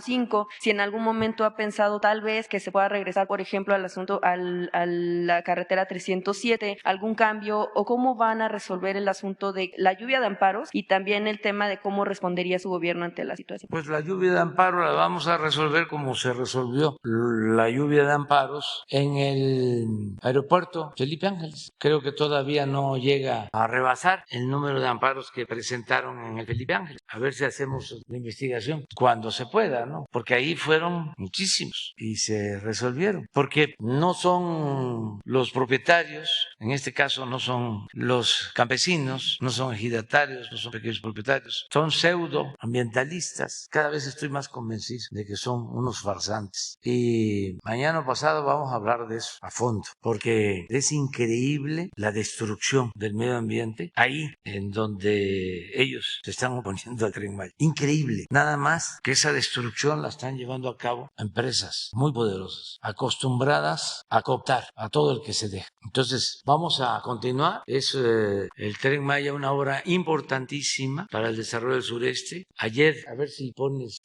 5, si en algún momento ha pensado tal vez que se pueda regresar, por ejemplo, al asunto a la carretera 307, algún cambio, o cómo van a resolver el asunto de la lluvia de amparos y también el tema de cómo respondería su gobierno ante la situación. Pues la lluvia de amparo la vamos a resolver como se resolvió la lluvia de amparos en el aeropuerto Felipe Ángeles. Creo que todavía no llega a rebasar el número de amparos que presentaron en el Felipe Ángeles. A ver si hacemos la investigación cuando se pueda, ¿no? Porque ahí fueron muchísimos y se resolvieron, porque no son los propietarios, en este caso no son los campesinos, no son ejidatarios, no son pequeños propietarios, son pseudoambientalistas. Cada vez estoy más convencido de que son unos farsantes. Y mañana o pasado vamos a hablar de eso a fondo, porque es increíble la destrucción del medio ambiente ahí en donde ellos se están oponiendo al Tren Maya. Increíble. Nada más que esa destrucción la están llevando a cabo a empresas muy poderosas, acostumbradas a cooptar a todo el que se deja. Entonces, vamos a continuar. Es el Tren Maya una obra importantísima para el desarrollo del sureste. Ayer, a ver si pones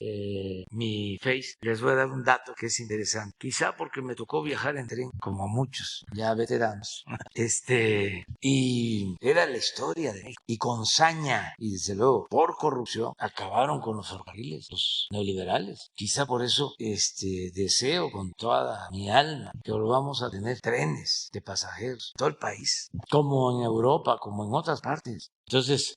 mi face, les voy a dar un dato que es interesante. Quizá porque me tocó viajar en tren, como a muchos, ya veteranos. Y era la historia de México. Y con saña, y desde luego, por corrupción, acabaron con los ferrocarriles, los neoliberales. Quizá por eso eso deseo con toda mi alma que volvamos a tener trenes de pasajeros en todo el país, como en Europa, como en otras partes. Entonces,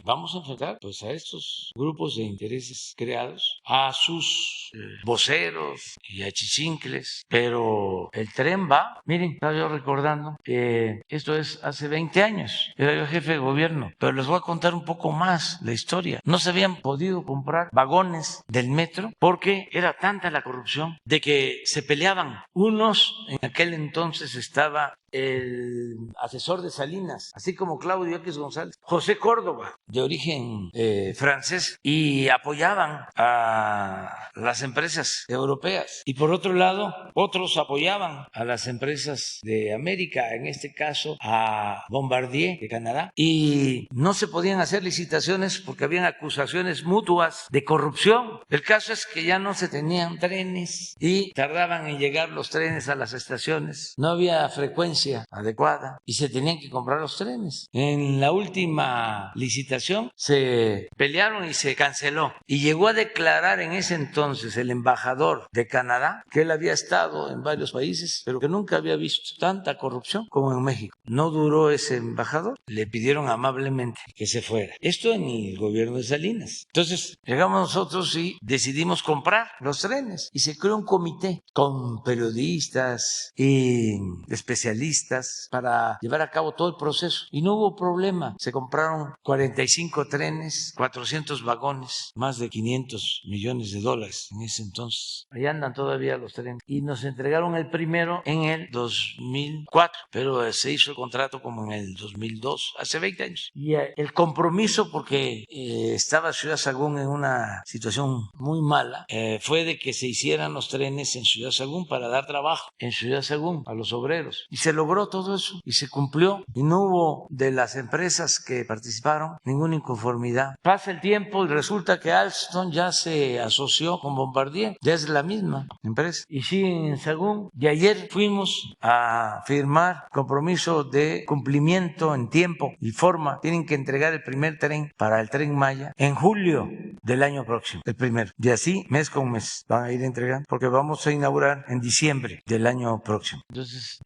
vamos a enfrentar pues a estos grupos de intereses creados, a sus voceros y a chichincles, pero el tren va. Miren, estaba yo recordando que esto es hace 20 años, era yo jefe de gobierno, pero les voy a contar un poco más la historia. No se habían podido comprar vagones del metro porque era tanta la corrupción de que se peleaban. Unos, en aquel entonces estaba el asesor de Salinas, así como Claudio X González, José Córdoba, de origen francés, y apoyaban a las empresas europeas. Y por otro lado, otros apoyaban a las empresas de América, en este caso a Bombardier de Canadá, y no se podían hacer licitaciones porque habían acusaciones mutuas de corrupción. El caso es que ya no se tenían trenes y tardaban en llegar los trenes a las estaciones, no había frecuencia adecuada y se tenían que comprar los trenes. En la última licitación se pelearon y se canceló, y llegó a declarar en ese entonces el embajador de Canadá que él había estado en varios países pero que nunca había visto tanta corrupción como en México. No duró ese embajador, le pidieron amablemente que se fuera. Esto en el gobierno de Salinas. Entonces llegamos nosotros y decidimos comprar los trenes y se creó un comité con periodistas y especialistas para llevar a cabo todo el proceso y no hubo problema. Se compraron 45 trenes, 400 vagones, más de $500 millones en ese entonces. Ahí andan todavía los trenes y nos entregaron el primero en el 2004, pero se hizo el contrato como en el 2002, hace 20 años. Y el compromiso, porque estaba Ciudad Sagún en una situación muy mala, fue de que se hicieran los trenes en Ciudad Sagún para dar trabajo en Ciudad Sagún a los obreros. Y se logró todo eso y se cumplió y no hubo de las empresas que participaron ninguna inconformidad. Pasa el tiempo y resulta que Alstom ya se asoció con Bombardier, ya es la misma empresa. Y sí, en Sagún, y ayer fuimos a firmar compromiso de cumplimiento en tiempo y forma. Tienen que entregar el primer tren para el Tren Maya en julio del año próximo, el primero. Y así, mes con mes, van a ir entregando, porque vamos a inaugurar en diciembre del año próximo. Entonces,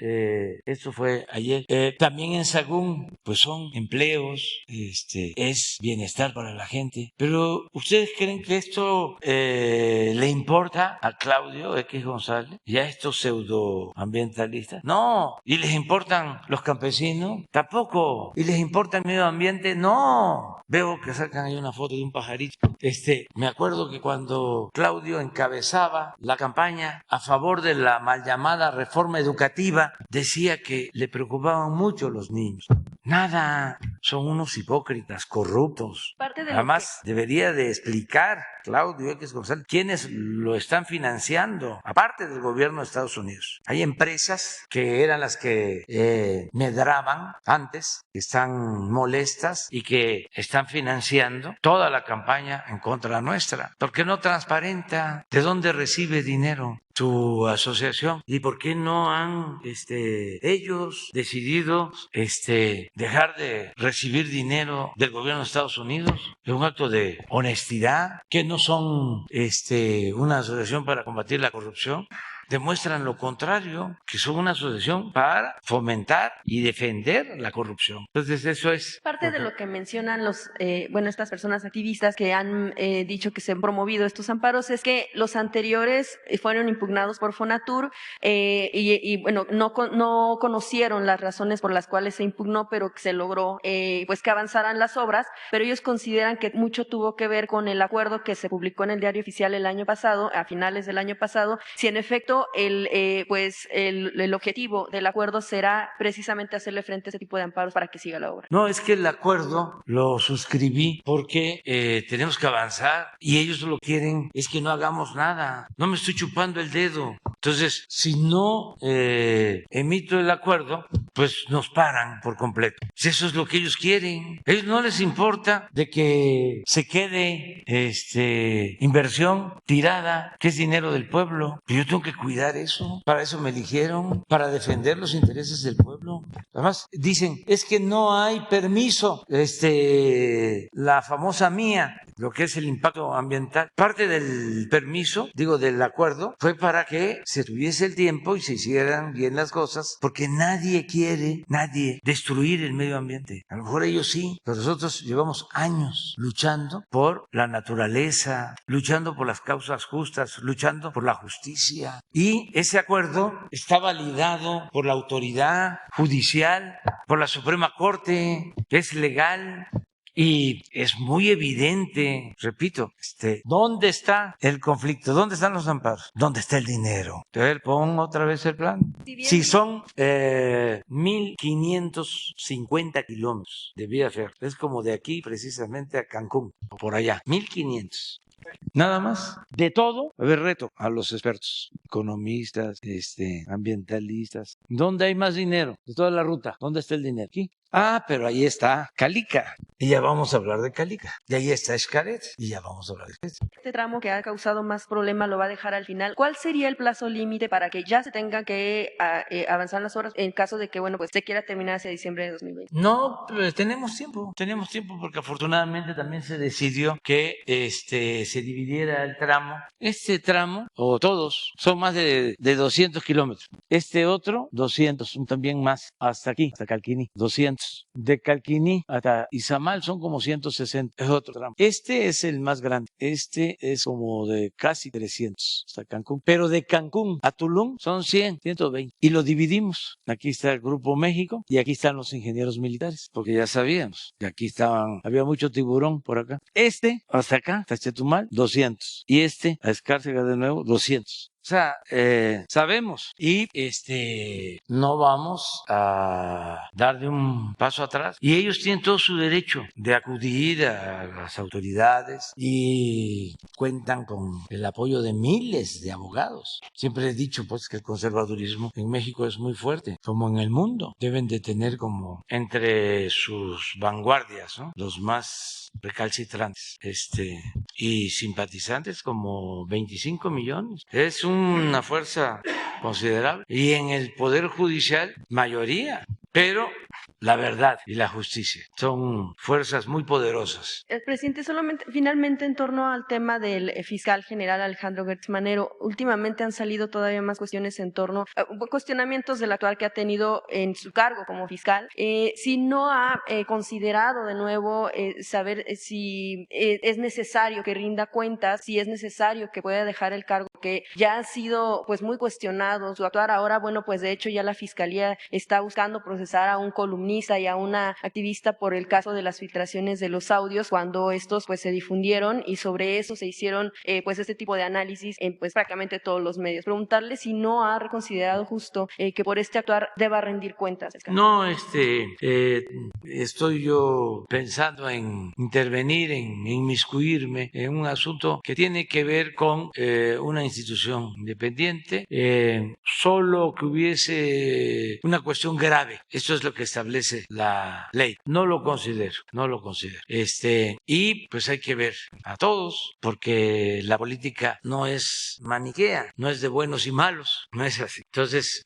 esto fue ayer. También en Sagún, pues son empleos, es bienestar para la gente. Pero, ¿ustedes creen que esto le importa a Claudio X González y a estos pseudoambientalistas? No. ¿Y les importan los campesinos? Tampoco. ¿Y les importa el medio ambiente? No. Veo que sacan ahí una foto de un pajarito. Me acuerdo que cuando Claudio encabezaba la campaña a favor de la mal llamada reforma educativa, decía que le preocupaban mucho los niños. Nada, son unos hipócritas, corruptos. Además, debería de explicar Claudio X González quiénes lo están financiando, aparte del gobierno de Estados Unidos. Hay empresas que eran las que medraban antes, que están molestas y que están financiando toda la campaña en contra nuestra. ¿Por qué no transparenta de dónde recibe dinero tu asociación? ¿Y por qué no han ellos decidido dejar de recibir dinero del gobierno de Estados Unidos? Es un acto de honestidad, que no son una asociación para combatir la corrupción. Demuestran lo contrario, que son una asociación para fomentar y defender la corrupción. Entonces eso es parte de lo que mencionan estas personas activistas que han dicho que se han promovido estos amparos, es que los anteriores fueron impugnados por Fonatur no conocieron las razones por las cuales se impugnó, pero que se logró que avanzaran las obras, pero ellos consideran que mucho tuvo que ver con el acuerdo que se publicó en el Diario Oficial el año pasado, a finales del año pasado, si en efecto el objetivo del acuerdo será precisamente hacerle frente a ese tipo de amparos para que siga la obra. No, es que el acuerdo lo suscribí porque tenemos que avanzar y ellos lo quieren, es que no hagamos nada. No me estoy chupando el dedo. Entonces, si no emito el acuerdo, pues nos paran por completo. Si eso es lo que ellos quieren. A ellos no les importa de que se quede inversión tirada, que es dinero del pueblo. Yo tengo que cuidar eso. Para eso me eligieron, para defender los intereses del pueblo. Además, dicen, es que no hay permiso. La famosa mía, lo que es el impacto ambiental. Parte del permiso, digo, del acuerdo, fue para que se tuviese el tiempo y se hicieran bien las cosas, porque nadie quiere, destruir el medio ambiente. A lo mejor ellos sí, pero nosotros llevamos años luchando por la naturaleza, luchando por las causas justas, luchando por la justicia. Y ese acuerdo está validado por la autoridad judicial, por la Suprema Corte, es legal. Y es muy evidente, repito, ¿dónde está el conflicto? ¿Dónde están los amparos? ¿Dónde está el dinero? A ver, pon otra vez el plan. Si son 1,550 kilómetros de vía férrea, es como de aquí precisamente a Cancún, o por allá, 1,500. Nada más. De todo, a ver, reto a los expertos, economistas, ambientalistas. ¿Dónde hay más dinero? De toda la ruta, ¿dónde está el dinero? Aquí. Ah, pero ahí está Calica. Y ya vamos a hablar de Calica. Y ahí está Xcaret. Y ya vamos a hablar de Xcaret. Este tramo que ha causado más problema lo va a dejar al final. ¿Cuál sería el plazo límite para que ya se tenga que avanzar las horas en caso de que, bueno, pues se quiera terminar hacia diciembre de 2020? No, pues tenemos tiempo porque afortunadamente también se decidió que se dividiera el tramo. Este tramo, o todos, son más de 200 kilómetros. Este otro, 200, también más, hasta aquí, hasta Calquiní, 200. De Calquiní hasta Izamal son como 160, es otro tramo. Este es el más grande, este es como de casi 300 hasta Cancún, pero de Cancún a Tulum son 100, 120, y lo dividimos. Aquí está el Grupo México y aquí están los ingenieros militares, porque ya sabíamos que aquí había mucho tiburón por acá. Hasta acá, hasta Chetumal, 200, y a Escárcega de nuevo, 200. O sea, sabemos y no vamos a dar de un paso atrás. Y ellos tienen todo su derecho de acudir a las autoridades y cuentan con el apoyo de miles de abogados. Siempre he dicho pues que el conservadurismo en México es muy fuerte, como en el mundo. Deben de tener como entre sus vanguardias, ¿no?, los más recalcitrantes y simpatizantes como 25 millones. Es una fuerza considerable. Y en el Poder Judicial, mayoría. Pero la verdad y la justicia son fuerzas muy poderosas. El presidente, finalmente en torno al tema del fiscal general Alejandro Gertz Manero, últimamente han salido todavía más cuestiones en torno a cuestionamientos del actual que ha tenido en su cargo como fiscal. Si no ha considerado de nuevo saber si es necesario que rinda cuentas, si es necesario que pueda dejar el cargo, que ya ha sido pues muy cuestionado su actuar. Ahora, bueno, pues de hecho ya la fiscalía está buscando procesar a un columnista y a una activista por el caso de las filtraciones de los audios, cuando estos pues se difundieron, y sobre eso se hicieron pues este tipo de análisis en pues prácticamente todos los medios. Preguntarle si no ha reconsiderado justo que por este actuar deba rendir cuentas. No, estoy yo pensando en intervenir, en inmiscuirme en un asunto que tiene que ver con una institución independiente, solo que hubiese una cuestión grave. Eso es lo que establece la ley. No lo considero. Y pues hay que ver a todos, porque la política no es maniquea, no es de buenos y malos, no es así. Entonces,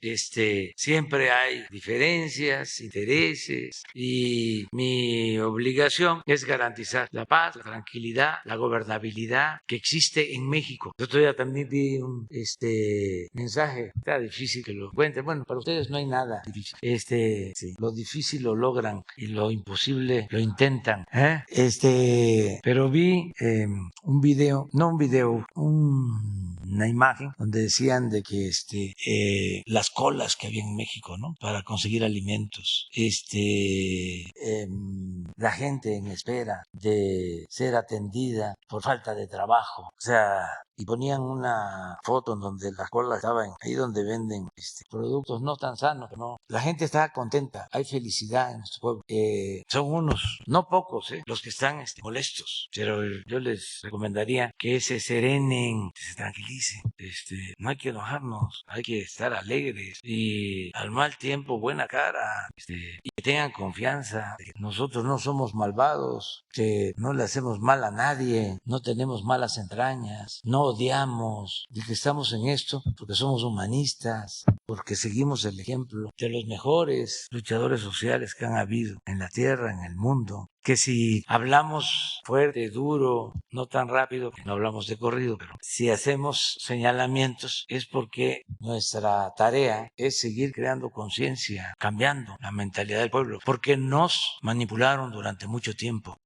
siempre hay diferencias, intereses, y mi obligación es garantizar la paz, la tranquilidad, la gobernabilidad que existe en México. El otro día también vi un mensaje, está difícil que lo cuente. Bueno, para ustedes no hay nada difícil. Sí, lo difícil lo logran y lo imposible lo intentan. Pero vi una imagen donde decían de que las colas que había en México, ¿no?, para conseguir alimentos, la gente en espera de ser atendida por falta de trabajo, o sea, y ponían una foto en donde las colas estaban ahí donde venden productos no tan sanos, ¿no? La gente está contenta, hay felicidad en nuestro pueblo. Son unos, no pocos, los que están molestos, pero yo les recomendaría que se serenen, que se tranquilicen. No hay que enojarnos, hay que estar alegres y al mal tiempo buena cara, y que tengan confianza de que nosotros no somos malvados, que no le hacemos mal a nadie, no tenemos malas entrañas, no odiamos, de que estamos en esto porque somos humanistas, porque seguimos el ejemplo de los mejores luchadores sociales que han habido en la tierra, en el mundo, que si hablamos fuerte, duro, no tan rápido, no hablamos de corrido, pero si hacemos señalamientos es porque nuestra tarea es seguir creando conciencia, cambiando la mentalidad del pueblo, porque nos manipularon durante mucho tiempo,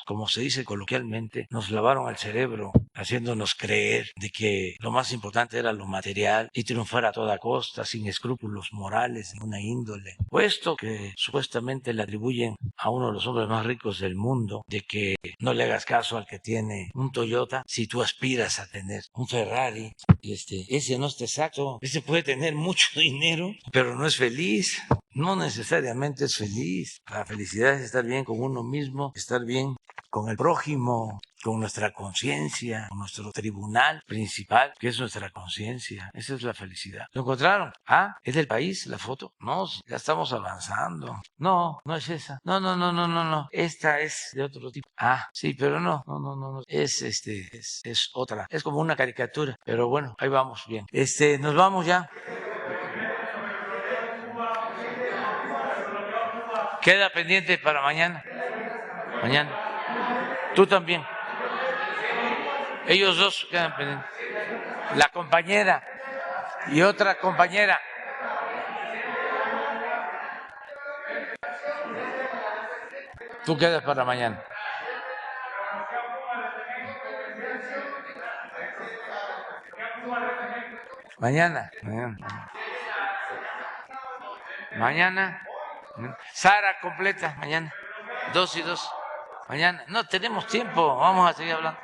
como se dice coloquialmente, nos lavaron el cerebro, haciéndonos creer de que lo más importante era lo material y triunfar a toda costa, sin escrúpulos morales, de una índole. Puesto que supuestamente le atribuyen a uno de los hombres más ricos del mundo, de que no le hagas caso al que tiene un Toyota si tú aspiras a tener un Ferrari. Ese no está exacto. Ese puede tener mucho dinero, pero no es feliz. No necesariamente es feliz. La felicidad es estar bien con uno mismo, estar bien con el prójimo, con nuestra conciencia, con nuestro tribunal principal, que es nuestra conciencia. Esa es la felicidad. ¿Lo encontraron? Ah, ¿es del país la foto? No, ya estamos avanzando. No, no es esa. No. Esta es de otro tipo. Ah, sí, pero no. Es otra. Es como una caricatura. Pero bueno, ahí vamos bien. Nos vamos ya. Queda pendiente para mañana. Mañana. Tú también. Ellos dos quedan pendientes. La compañera y otra compañera. Tú quedas para mañana. Mañana. Sara completa, mañana. 2 y 2. Mañana. No tenemos tiempo, vamos a seguir hablando.